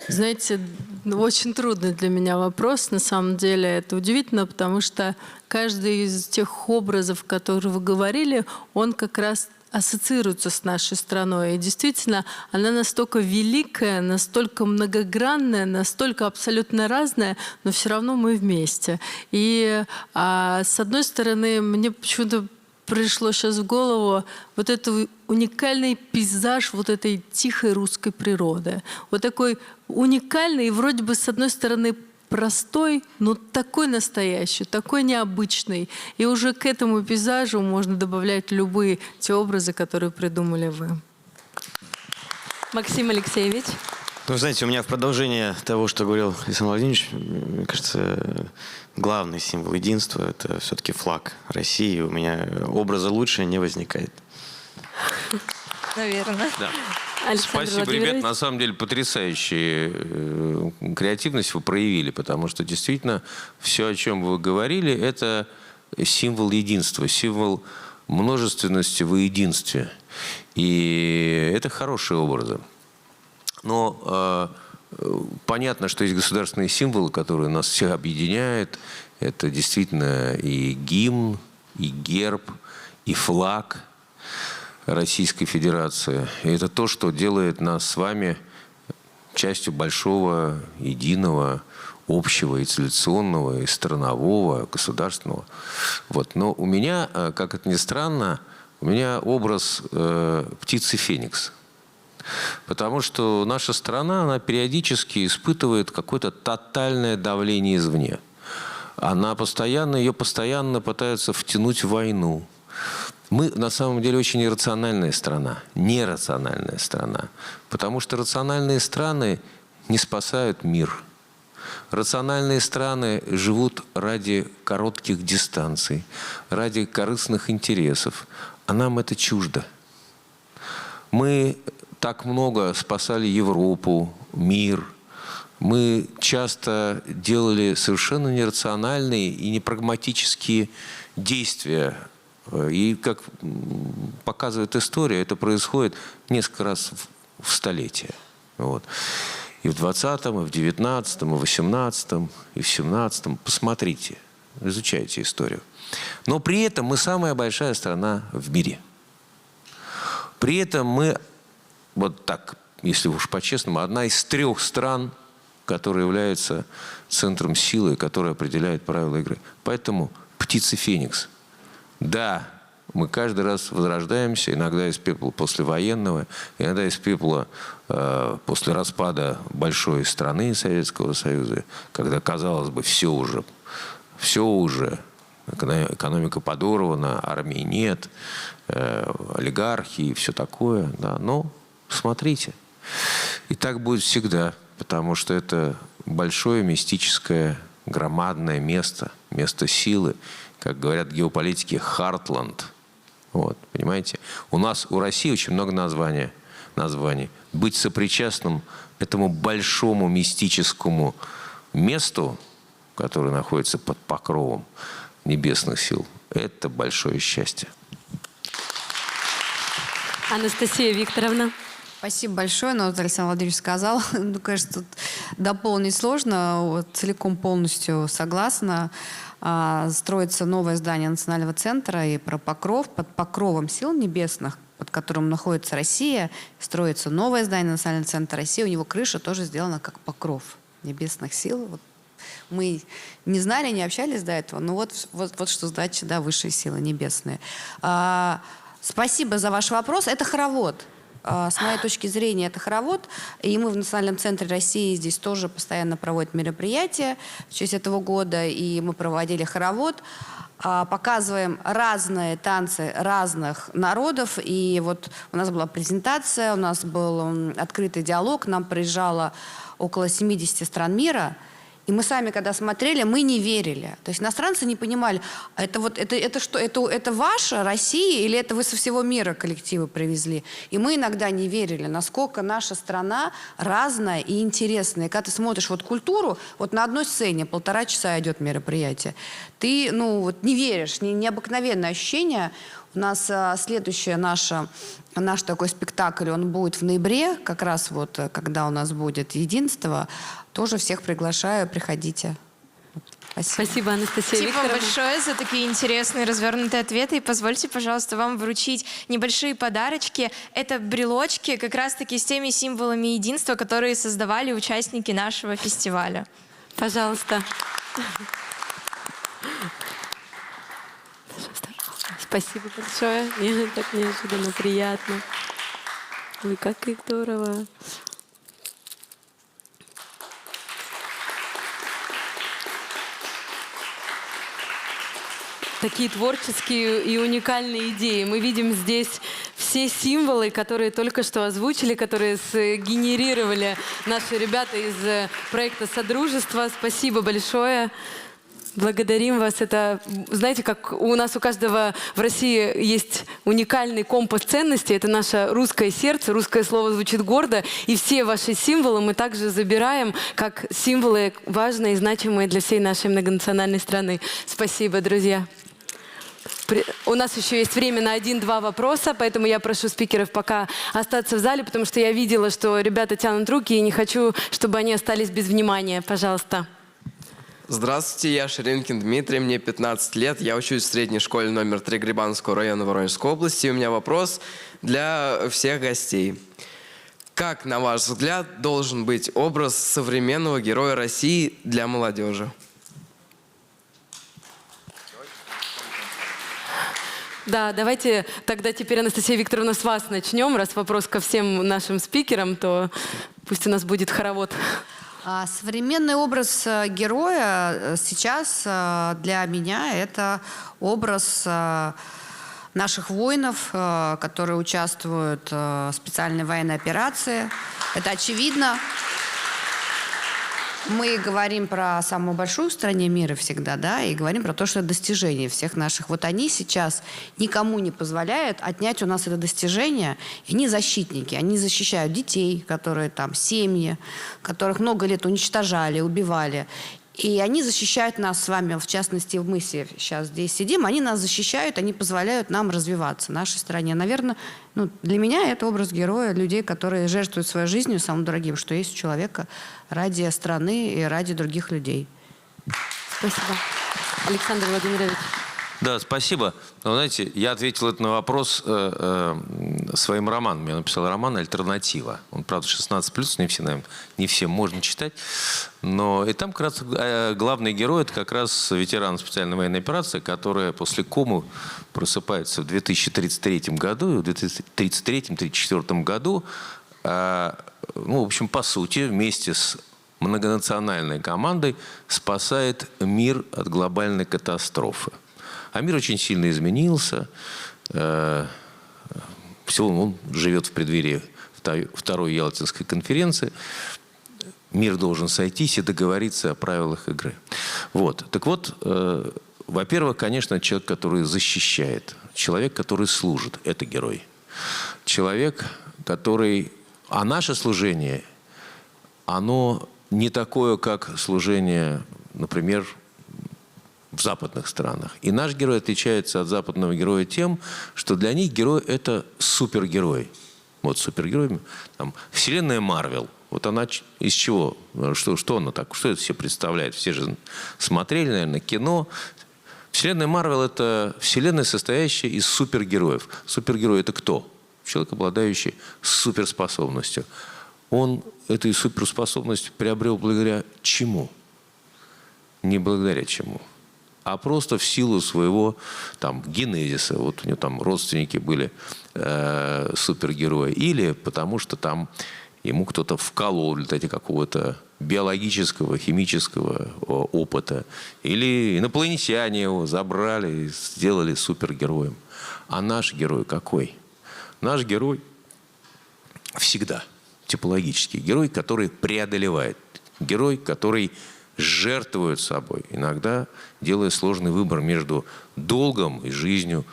Знаете, очень трудный для меня вопрос. На самом деле это удивительно, потому что каждый из тех образов, о которых вы говорили, он как раз ассоциируется с нашей страной. И действительно, она настолько великая, настолько многогранная, настолько абсолютно разная, но все равно мы вместе. И с одной стороны, мне почему-то пришло сейчас в голову вот этот уникальный пейзаж вот этой тихой русской природы. Вот такой уникальный и вроде бы с одной стороны простой, но такой настоящий, такой необычный. И уже к этому пейзажу можно добавлять любые те образы, которые придумали вы. Максим Алексеевич. Ну, знаете, у меня в продолжение того, что говорил Александр Владимирович, мне кажется, главный символ единства – это все-таки флаг России. У меня образа лучше не возникает. Наверное. Да. Спасибо, ребят. На самом деле потрясающую креативность вы проявили, потому что действительно все, о чем вы говорили, это символ единства, символ множественности во единстве. И это хорошие образы. Но понятно, что есть государственные символы, которые нас всех объединяют. Это действительно и гимн, и герб, и флаг Российской Федерации. И это то, что делает нас с вами частью большого, единого, общего, и цивилизационного, и странового, государственного. Вот. Но у меня, как это ни странно, у меня образ птицы Феникс. Потому что наша страна, она периодически испытывает какое-то тотальное давление извне. Ее постоянно пытаются втянуть в войну. Мы на самом деле очень иррациональная страна, нерациональная страна. Потому что рациональные страны не спасают мир. Рациональные страны живут ради коротких дистанций, ради корыстных интересов. А нам это чуждо. Мы так много спасали Европу, мир. Мы часто делали совершенно нерациональные и непрагматические действия. И, как показывает история, это происходит несколько раз в столетие. Вот. И в 20-м, и в 19-м, и в 18-м, и в 17-м. Посмотрите, изучайте историю. Но при этом мы самая большая страна в мире. При этом мы, вот так, если уж по-честному, одна из 3 стран, которая является центром силы, которая определяет правила игры. Поэтому птица Феникс. Да, мы каждый раз возрождаемся, иногда из пепла послевоенного, иногда из пепла после распада большой страны Советского Союза, когда, казалось бы, все уже, экономика подорвана, армии нет, олигархи и все такое. Да. Но смотрите, и так будет всегда, потому что это большое мистическое, громадное место, место силы, как говорят геополитики, Хартленд. Вот, понимаете? У нас, у России очень много названий. Быть сопричастным этому большому мистическому месту, которое находится под покровом небесных сил, это большое счастье. Анастасия Викторовна. Спасибо большое. Но вот Александр Владимирович сказал, ну, конечно, тут дополнить сложно. Вот, целиком полностью согласна. Строится новое здание Национального центра, и про Покров, под покровом сил небесных, под которым находится Россия, строится новое здание Национального центра России. У него крыша тоже сделана как покров небесных сил. Вот. Мы не знали, не общались до этого, но вот что значит, да, высшие силы небесные. Спасибо за ваш вопрос. Это хоровод. С моей точки зрения, это хоровод. И мы в Национальном центре России здесь тоже постоянно проводим мероприятия в честь этого года. И мы проводили хоровод. Показываем разные танцы разных народов. И вот у нас была презентация, у нас был открытый диалог. К нам приезжало около 70 стран мира. И мы сами, когда смотрели, мы не верили. То есть иностранцы не понимали, это что, это ваша Россия или это вы со всего мира коллективы привезли? И мы иногда не верили, насколько наша страна разная и интересная. И когда ты смотришь вот культуру, вот на одной сцене 1,5 часа идет мероприятие, ты, ну, вот не веришь, необыкновенное ощущение. У нас следующее наш такой спектакль, он будет в ноябре, как раз вот, когда у нас будет единство. Тоже всех приглашаю, приходите. Спасибо. Спасибо, Анастасия Спасибо Викторовна. вам большое за такие интересные развернутые ответы. И позвольте, пожалуйста, вам вручить небольшие подарочки. Это брелочки как раз-таки с теми символами единства, которые создавали участники нашего фестиваля. Пожалуйста. Спасибо большое. Мне так неожиданно приятно. Ой, как и здорово. Такие творческие и уникальные идеи. Мы видим здесь все символы, которые только что озвучили, которые сгенерировали наши ребята из проекта «Содружество». Спасибо большое. Благодарим вас. Это, знаете, как у нас у каждого в России есть уникальный компас ценностей. Это наше русское сердце, русское слово звучит гордо. И все ваши символы мы также забираем как символы важные и значимые для всей нашей многонациональной страны. Спасибо, друзья. У нас еще есть время на 1-2 вопроса, поэтому я прошу спикеров пока остаться в зале, потому что я видела, что ребята тянут руки, и не хочу, чтобы они остались без внимания. Пожалуйста. Здравствуйте, я Ширинкин Дмитрий, мне 15 лет, я учусь в средней школе номер 3 Грибанского района Воронежской области. И у меня вопрос для всех гостей. Как, на ваш взгляд, должен быть образ современного героя России для молодежи? Да, давайте тогда теперь, Анастасия Викторовна, с вас начнем. Раз вопрос ко всем нашим спикерам, то пусть у нас будет хоровод. Современный образ героя сейчас для меня это образ наших воинов, которые участвуют в специальной военной операции. Это очевидно. Мы говорим про самую большую в стране мира всегда, да, и говорим про то, что это достижение всех наших. Вот они сейчас никому не позволяют отнять у нас это достижение. И они защитники, они защищают детей, которые там, семьи, которых много лет уничтожали, убивали. И они защищают нас с вами, в частности, мы все сейчас здесь сидим, они нас защищают, они позволяют нам развиваться, нашей стране. Наверное, для меня это образ героя, людей, которые жертвуют своей жизнью, самым дорогим, что есть у человека, ради страны и ради других людей. Спасибо. Александр Владимирович. Да, спасибо. Но, знаете, я ответил на вопрос своим романом. Я написал роман «Альтернатива». Он, правда, 16+, не все, наверное, не всем можно читать. Но и там как раз главный герой – это как раз ветеран специальной военной операции, которая после комы просыпается в 2033 году. И в 2033-2034 году, в общем, по сути, вместе с многонациональной командой спасает мир от глобальной катастрофы. А мир очень сильно изменился. Всего он живет в преддверии второй Ялтинской конференции. Мир должен сойтись и договориться о правилах игры. Вот. Так вот, во-первых, конечно, человек, который защищает. Человек, который служит. Это герой. Человек, который... А наше служение, оно не такое, как служение, например, в западных странах. И наш герой отличается от западного героя тем, что для них герой – это супергерой. Вот супергерой. Там, вселенная Марвел. Вот она из чего? Что она так? Что это себе представляет? Все же смотрели, наверное, кино. Вселенная Марвел – это вселенная, состоящая из супергероев. Супергерой – это кто? Человек, обладающий суперспособностью. Он эту суперспособность приобрел благодаря чему? Не благодаря чему, а просто в силу своего генезиса. Вот у него там родственники были супергерои. Или потому что там ему кто-то вколол в результате какого-то биологического, химического опыта. Или инопланетяне его забрали и сделали супергероем. А наш герой какой? Наш герой всегда типологический. Герой, который преодолевает. Герой, который жертвует собой. Иногда делая сложный выбор между долгом и жизнью,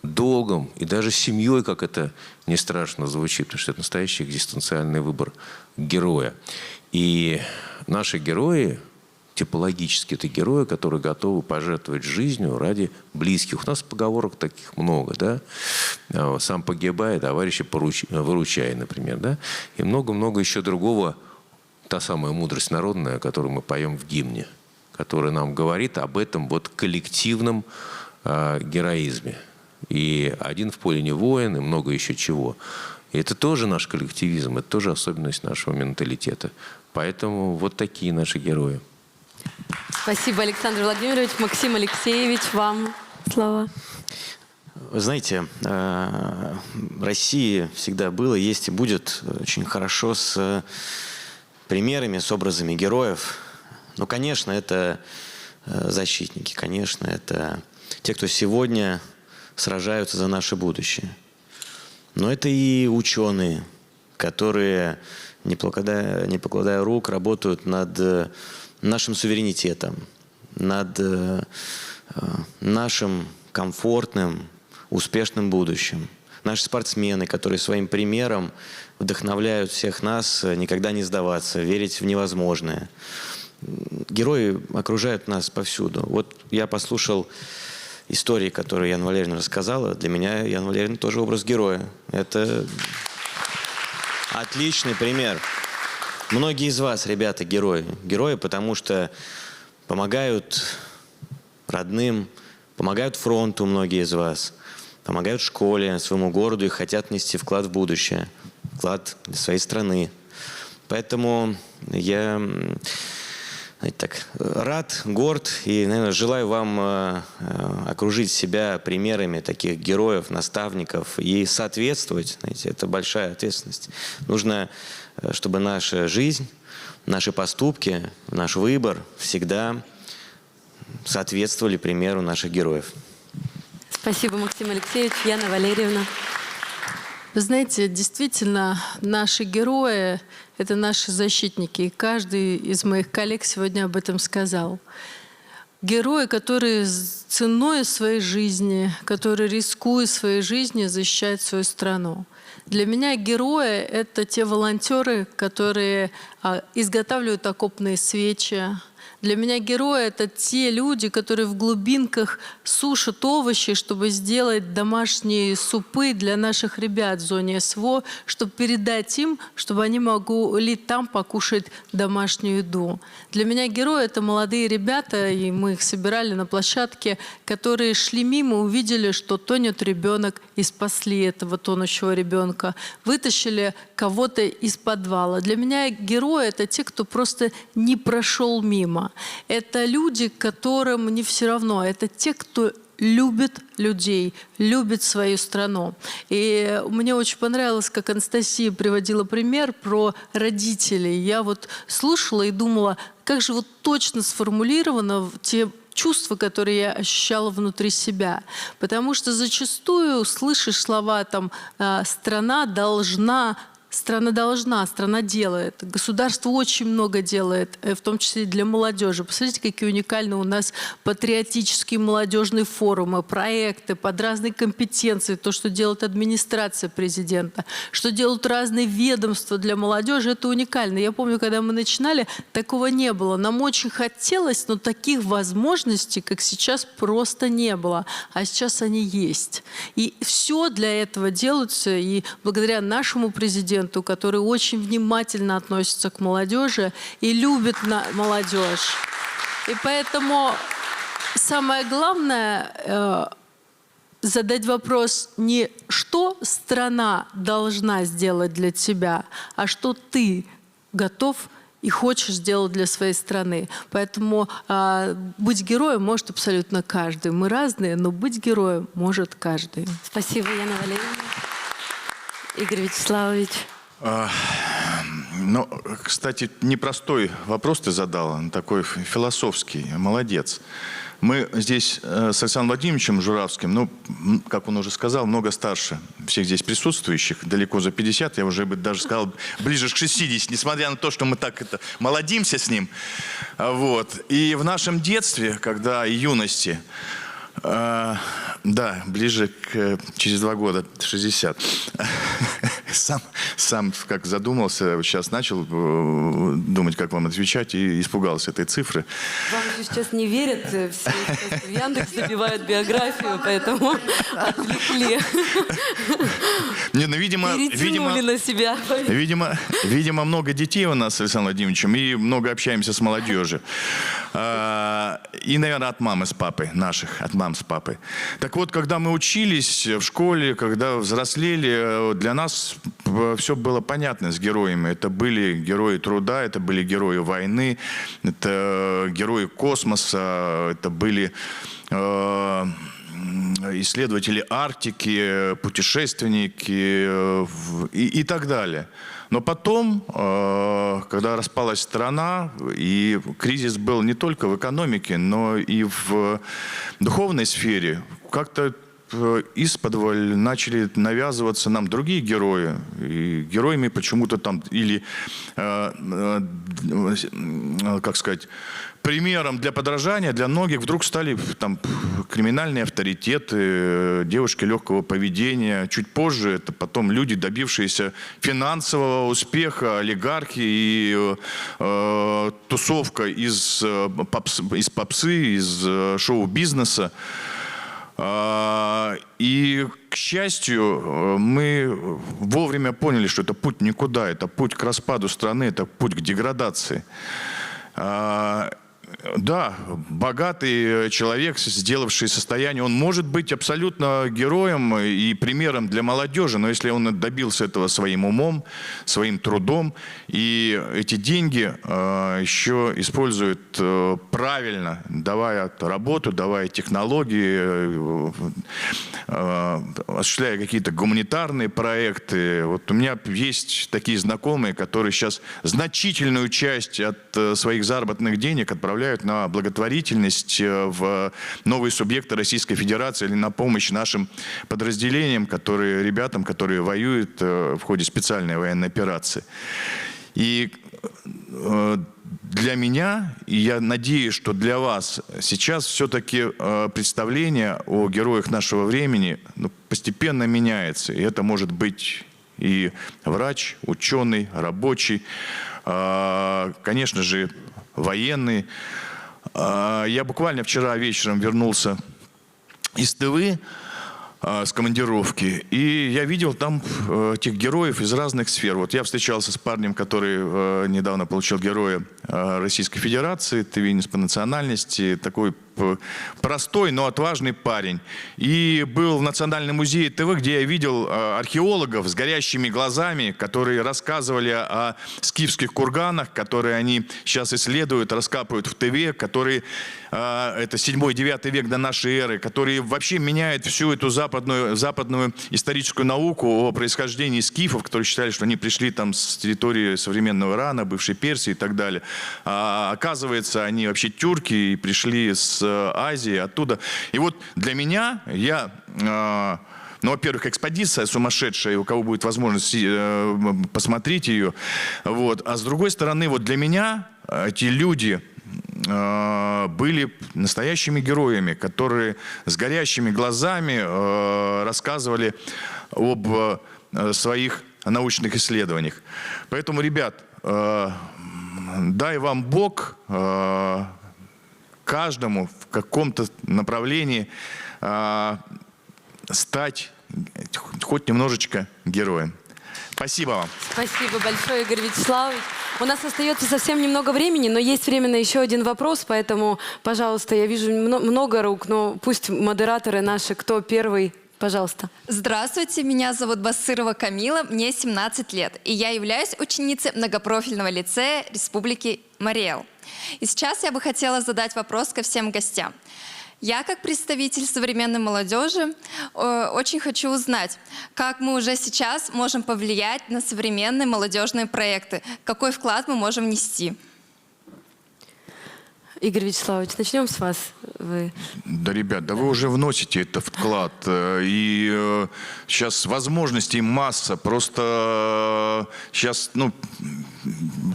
долгом и даже семьей, как это не страшно звучит, потому что это настоящий экзистенциальный выбор героя. И наши герои, типологически, это герои, которые готовы пожертвовать жизнью ради близких. У нас поговорок таких много, да? «Сам погибай, товарища выручай», например, да? И много-много еще другого. Та самая мудрость народная, которую мы поем в гимне, которая нам говорит об этом коллективном героизме. И один в поле не воин, и много еще чего. И это тоже наш коллективизм, это тоже особенность нашего менталитета. Поэтому вот такие наши герои. Спасибо, Александр Владимирович. Максим Алексеевич, вам слово. Вы знаете, в России всегда было, есть и будет очень хорошо с примерами, с образами героев. Ну, конечно, это защитники, конечно, это те, кто сегодня сражаются за наше будущее. Но это и ученые, которые, не покладая рук, работают над нашим суверенитетом, над нашим комфортным, успешным будущим. Наши спортсмены, которые своим примером вдохновляют всех нас никогда не сдаваться, верить в невозможное. Герои окружают нас повсюду. Вот я послушал истории, которые Яна Валерьевна рассказала. Для меня Яна Валерьевна тоже образ героя. Это отличный пример. Многие из вас, ребята, герои. Герои, потому что помогают родным, помогают фронту многие из вас, помогают школе, своему городу и хотят нести вклад в будущее, вклад для своей страны. Поэтому я рад, горд и, наверное, желаю вам окружить себя примерами таких героев, наставников и соответствовать. Знаете, это большая ответственность. Нужно, чтобы наша жизнь, наши поступки, наш выбор всегда соответствовали примеру наших героев. Спасибо, Максим Алексеевич. Яна Валерьевна. Вы знаете, действительно, наши герои — это наши защитники. И каждый из моих коллег сегодня об этом сказал. Герои, которые ценой своей жизни, которые, рискуя своей жизнью, защищают свою страну. Для меня герои — это те волонтеры, которые изготавливают окопные свечи, Для меня герои — это те люди, которые в глубинках сушат овощи, чтобы сделать домашние супы для наших ребят в зоне СВО, чтобы передать им, чтобы они могли там покушать домашнюю еду. Для меня герои — это молодые ребята, и мы их собирали на площадке, которые шли мимо, увидели, что тонет ребенок, и спасли этого тонущего ребенка, вытащили кого-то из подвала. Для меня герои — это те, кто просто не прошел мимо. Это люди, которым не все равно. Это те, кто любит людей, любит свою страну. И мне очень понравилось, как Анастасия приводила пример про родителей. Я вот слушала и думала, как же вот точно сформулировано те чувства, которые я ощущала внутри себя. Потому что зачастую слышишь слова там «страна должна», страна должна, страна делает. Государство очень много делает, в том числе и для молодежи. Посмотрите, какие уникальные у нас патриотические молодежные форумы, проекты под разные компетенции, то, что делает администрация президента, что делают разные ведомства для молодежи, это уникально. Я помню, когда мы начинали, такого не было. Нам очень хотелось, но таких возможностей, как сейчас, просто не было. А сейчас они есть. И все для этого делается, и благодаря нашему президенту, который очень внимательно относится к молодежи и любит молодежь. И поэтому самое главное задать вопрос не «что страна должна сделать для тебя», а «что ты готов и хочешь сделать для своей страны». Поэтому быть героем может абсолютно каждый. Мы разные, но быть героем может каждый. Спасибо, Яна Валерьевна. Игорь Вячеславович. Ну, кстати, непростой вопрос ты задала, такой философский, молодец. Мы здесь с Александром Владимировичем Журавским, ну, как он уже сказал, много старше всех здесь присутствующих, далеко за 50, я уже бы даже сказал, ближе к 60, несмотря на то, что мы так молодимся с ним. Вот. И в нашем детстве, когда и юности, да, ближе через 2 года, 60. Сам как задумался, сейчас начал думать, как вам отвечать, и испугался этой цифры. Вам же сейчас не верят, все в Яндекс забивают биографию, поэтому отвлекли. Не, ну, видимо, на себя. Видимо, много детей у нас с Александром Владимировичем, и много общаемся с молодежью. И, наверное, от мамы с папой, наших, от мам с папой. Так вот, когда мы учились в школе, когда взрослели, для нас все было понятно с героями. Это были герои труда, это были герои войны, это герои космоса, это были исследователи Арктики, путешественники и так далее. Но потом, когда распалась страна, и кризис был не только в экономике, но и в духовной сфере, как-то исподволь начали навязываться нам другие герои. И героями почему-то там, или, как сказать, примером для подражания для многих вдруг стали там криминальные авторитеты, девушки легкого поведения. Чуть позже это потом люди, добившиеся финансового успеха, олигархи и тусовка из попсы, из шоу-бизнеса. И, к счастью, мы вовремя поняли, что это путь никуда, это путь к распаду страны, это путь к деградации. Да, богатый человек, сделавший состояние, он может быть абсолютно героем и примером для молодежи, но если он добился этого своим умом, своим трудом, и эти деньги еще использует правильно, давая работу, давая технологии, осуществляя какие-то гуманитарные проекты. Вот у меня есть такие знакомые, которые сейчас значительную часть от своих заработных денег отправляют на благотворительность в новые субъекты Российской Федерации или на помощь нашим подразделениям, ребятам, которые воюют в ходе специальной военной операции. И для меня, и я надеюсь, что для вас сейчас все-таки представление о героях нашего времени постепенно меняется. И это может быть и врач, ученый, рабочий, конечно же, военные. Я буквально вчера вечером вернулся из Тывы с командировки, и я видел там этих героев из разных сфер. Вот я встречался с парнем, который недавно получил Героя Российской Федерации, тывинец по национальности, такой простой, но отважный парень. И был в Национальном музее ТВ, где я видел археологов с горящими глазами, которые рассказывали о скифских курганах, которые они сейчас исследуют, раскапывают в Тыве, которые, это 7-9 век до нашей эры, которые вообще меняют всю эту западную историческую науку о происхождении скифов, которые считали, что они пришли там с территории современного Ирана, бывшей Персии и так далее. А оказывается, они вообще тюрки и пришли с Азии, оттуда. И вот для меня, ну, во-первых, экспедиция сумасшедшая, у кого будет возможность посмотреть ее. Вот. А с другой стороны, вот для меня эти люди были настоящими героями, которые с горящими глазами рассказывали об своих научных исследованиях. Поэтому, ребят, дай вам Бог каждому в каком-то направлении стать хоть немножечко героем. Спасибо вам. Спасибо большое, Игорь Вячеславович. У нас остается совсем немного времени, но есть время на еще один вопрос, поэтому, пожалуйста, я вижу много рук, но пусть модераторы наши, кто первый, пожалуйста. Здравствуйте, меня зовут Басырова Камила, мне 17 лет, и я являюсь ученицей многопрофильного лицея Республики Марий-Эл. И сейчас я бы хотела задать вопрос ко всем гостям. Я, как представитель современной молодежи, очень хочу узнать, как мы уже сейчас можем повлиять на современные молодежные проекты, какой вклад мы можем внести. Игорь Вячеславович, начнем с вас. Вы... Да, ребят, да вы уже вносите этот вклад. И сейчас возможностей масса. Просто сейчас, ну,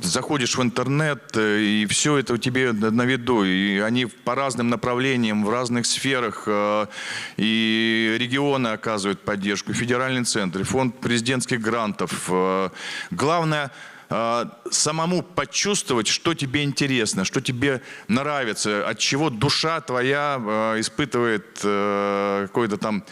заходишь в интернет, и все это у тебя на виду. И они по разным направлениям, в разных сферах. И регионы оказывают поддержку, и федеральный центр, и фонд президентских грантов. Главное самому почувствовать, что тебе интересно, что тебе нравится, от чего душа твоя испытывает какое-то там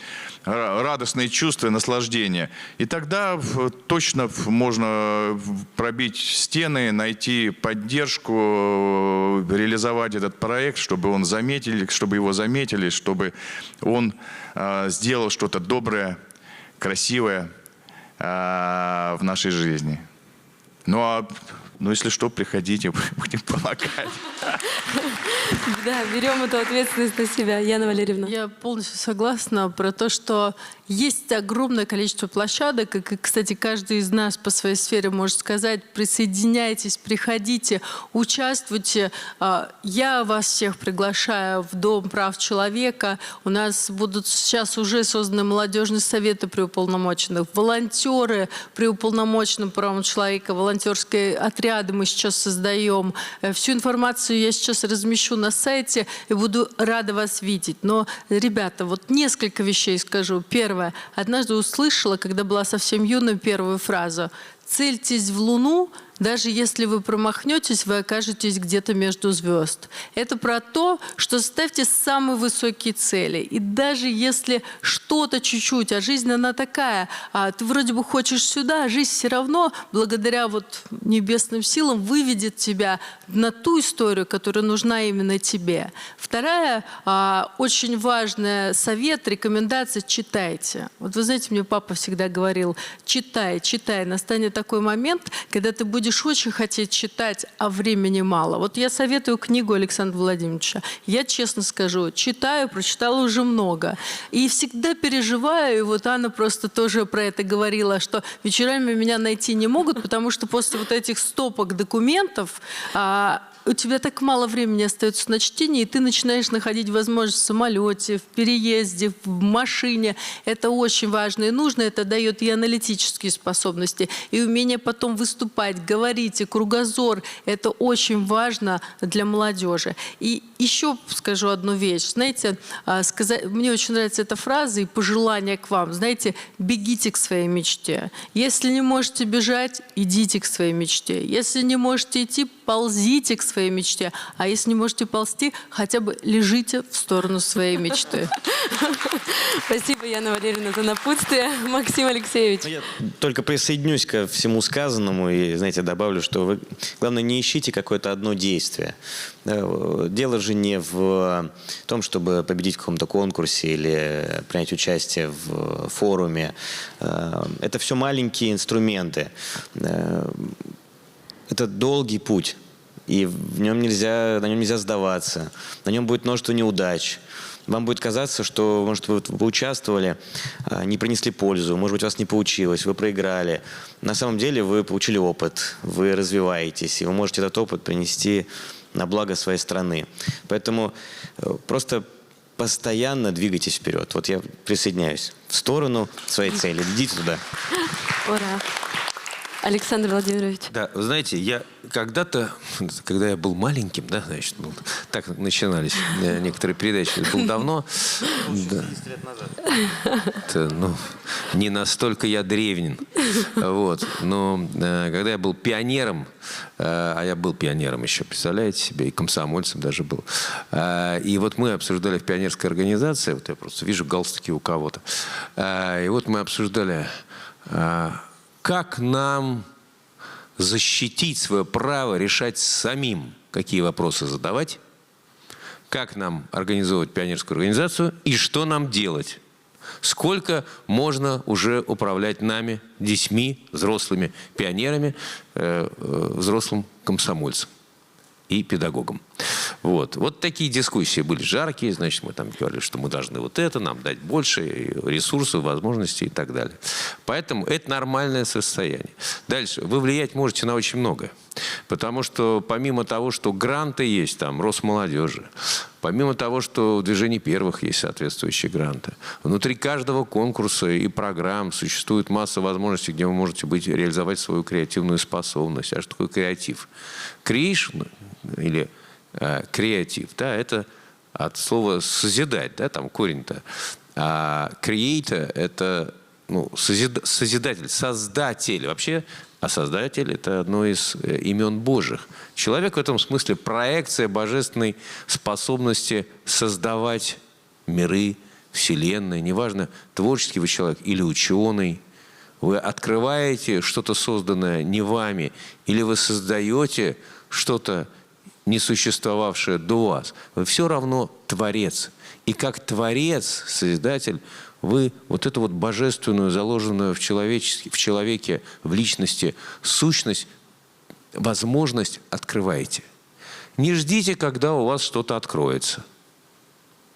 радостное чувство, наслаждение. И тогда точно можно пробить стены, найти поддержку, реализовать этот проект, чтобы его заметили, чтобы он сделал что-то доброе, красивое в нашей жизни. Ну, если что, приходите, будем помогать. Да, берем эту ответственность на себя. Яна Валерьевна. Я полностью согласна про то, что есть огромное количество площадок, и, кстати, каждый из нас по своей сфере может сказать: присоединяйтесь, приходите, участвуйте. Я вас всех приглашаю в Дом прав человека. У нас будут сейчас уже созданы молодежные советы при уполномоченных, волонтеры при уполномоченном правам человека, волонтерские отряды мы сейчас создаем. Всю информацию я сейчас размещу на сайте и буду рада вас видеть. Но, ребята, вот несколько вещей скажу. Первое. Однажды услышала, когда была совсем юной, первую фразу: «Цельтесь в Луну, даже если вы промахнетесь, вы окажетесь где-то между звезд». Это про то, что ставьте самые высокие цели. И даже если что-то чуть-чуть, а жизнь она такая, ты вроде бы хочешь сюда, а жизнь все равно, благодаря вот небесным силам, выведет тебя на ту историю, которая нужна именно тебе. Вторая, очень важный совет, рекомендация: читайте. Вот вы знаете, мне папа всегда говорил: читай, читай. Настанет такой момент, когда ты будешь очень хотеть читать, а времени мало. Вот я советую книгу Александра Владимировича. Я, честно скажу, читаю, прочитала уже много. И всегда переживаю, и вот Анна просто тоже про это говорила, что вечерами меня найти не могут, потому что после вот этих стопок документов у тебя так мало времени остается на чтение, и ты начинаешь находить возможность в самолете, в переезде, в машине. Это очень важно и нужно. Это дает и аналитические способности, и умение потом выступать, говорить, и кругозор. Это очень важно для молодежи. И еще скажу одну вещь. Знаете, мне очень нравится эта фраза и пожелание к вам. Знаете, бегите к своей мечте. Если не можете бежать, идите к своей мечте. Если не можете идти, ползите к своей своей мечте. А если не можете ползти, хотя бы лежите в сторону своей мечты. Спасибо, Яна Валерьевна, за напутствие. Максим Алексеевич. Я только присоединюсь ко всему сказанному и, знаете, добавлю, что вы, главное, не ищите какое-то одно действие. Дело же не в том, чтобы победить в каком-то конкурсе или принять участие в форуме. Это все маленькие инструменты. Это долгий путь, и на нем нельзя сдаваться. На нем будет множество неудач. Вам будет казаться, что, может, вы поучаствовали, не принесли пользу, может быть, у вас не получилось, вы проиграли. На самом деле вы получили опыт, вы развиваетесь, и вы можете этот опыт принести на благо своей страны. Поэтому просто постоянно двигайтесь вперед. Вот я присоединяюсь в сторону своей цели. Идите туда. Ура! Александр Владимирович. Да, вы знаете, я когда-то, когда я был маленьким, да, значит, ну, так начинались некоторые передачи, это было давно. 10 лет назад. Это, ну, не настолько я древнен. Вот. Но когда я был пионером, а я был пионером еще, представляете себе, и комсомольцем даже был. И вот мы обсуждали в пионерской организации, вот я просто вижу галстуки у кого-то, и вот мы обсуждали, как нам защитить свое право решать самим, какие вопросы задавать, как нам организовывать пионерскую организацию и что нам делать. Сколько можно уже управлять нами, детьми, взрослыми пионерами, взрослым комсомольцем и педагогом. Вот такие дискуссии были жаркие, значит, мы там говорили, что мы должны вот это, нам дать больше ресурсов, возможностей и так далее. Поэтому это нормальное состояние. Дальше. Вы влиять можете на очень многое. Потому что помимо того, что гранты есть, там, Росмолодежи, помимо того, что в движении первых есть соответствующие гранты, внутри каждого конкурса и программ существует масса возможностей, где вы можете реализовать свою креативную способность. А что такое креатив? Creation или креатив, да, это от слова созидать, да, там корень-то. А creator – это созидатель, создатель. Вообще, создатель – это одно из имен Божьих. Человек в этом смысле проекция божественной способности создавать миры, вселенной. Неважно, творческий вы человек или ученый. Вы открываете что-то, созданное не вами, или вы создаете что-то, не существовавшее до вас. Вы все равно творец. И как творец, созидатель, вы вот эту вот божественную, заложенную в человеке, в личности сущность, возможность открываете. Не ждите, когда у вас что-то откроется.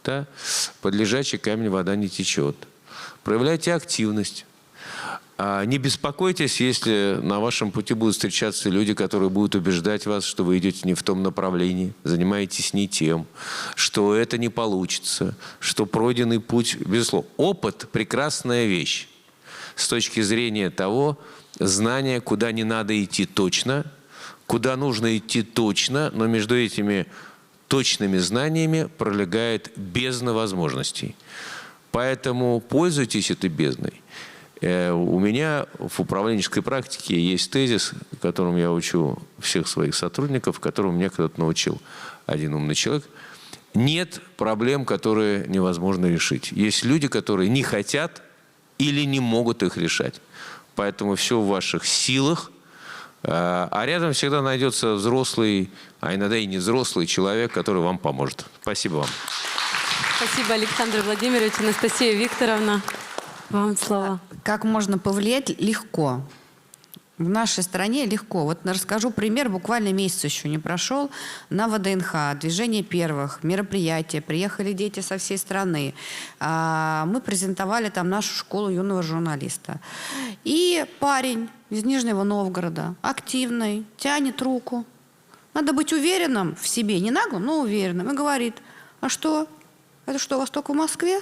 Да? Под лежачий камень вода не течет. Проявляйте активность. Не беспокойтесь, если на вашем пути будут встречаться люди, которые будут убеждать вас, что вы идете не в том направлении, занимаетесь не тем, что это не получится, что пройденный путь, безусловно. Опыт – прекрасная вещь с точки зрения того, знания, куда не надо идти точно, куда нужно идти точно, но между этими точными знаниями пролегает бездна возможностей. Поэтому пользуйтесь этой бездной. У меня в управленческой практике есть тезис, которым я учу всех своих сотрудников, которому меня когда-то научил один умный человек. Нет проблем, которые невозможно решить. Есть люди, которые не хотят или не могут их решать. Поэтому все в ваших силах. А рядом всегда найдется взрослый, а иногда и не взрослый человек, который вам поможет. Спасибо вам. Спасибо, Александр Владимирович. Анастасия Викторовна, вам слово. Как можно повлиять? Легко. В нашей стране легко. Вот расскажу пример, буквально месяц еще не прошел. На ВДНХ, движение первых, мероприятие. Приехали дети со всей страны. Мы презентовали там нашу школу юного журналиста. И парень из Нижнего Новгорода, активный, тянет руку. Надо быть уверенным в себе, не наглым, но уверенным. И говорит: а что? Это что, у вас только в Москве?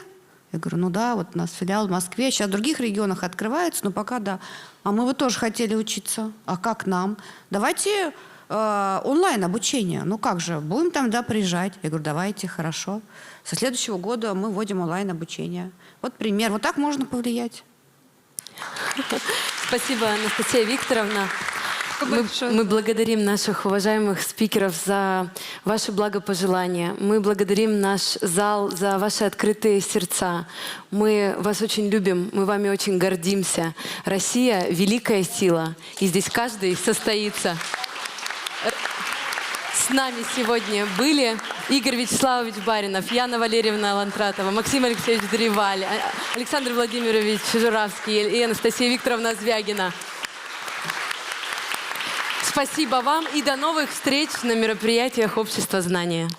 Я говорю: ну да, вот у нас филиал в Москве, сейчас в других регионах открывается, но пока да. А мы бы тоже хотели учиться. А как нам? Давайте онлайн обучение. Ну как же, будем там, да, приезжать. Я говорю: давайте, хорошо. Со следующего года мы вводим онлайн обучение. Вот пример. Вот так можно повлиять. Спасибо, Анастасия Викторовна. Мы благодарим наших уважаемых спикеров за ваши благопожелания. Мы благодарим наш зал за ваши открытые сердца. Мы вас очень любим, мы вами очень гордимся. Россия — великая сила, и здесь каждый состоится. С нами сегодня были Игорь Вячеславович Баринов, Яна Валерьевна Лантратова, Максим Алексеевич Древаль, Александр Владимирович Журавский и Анастасия Викторовна Звягина. Спасибо вам и до новых встреч на мероприятиях Общества знания.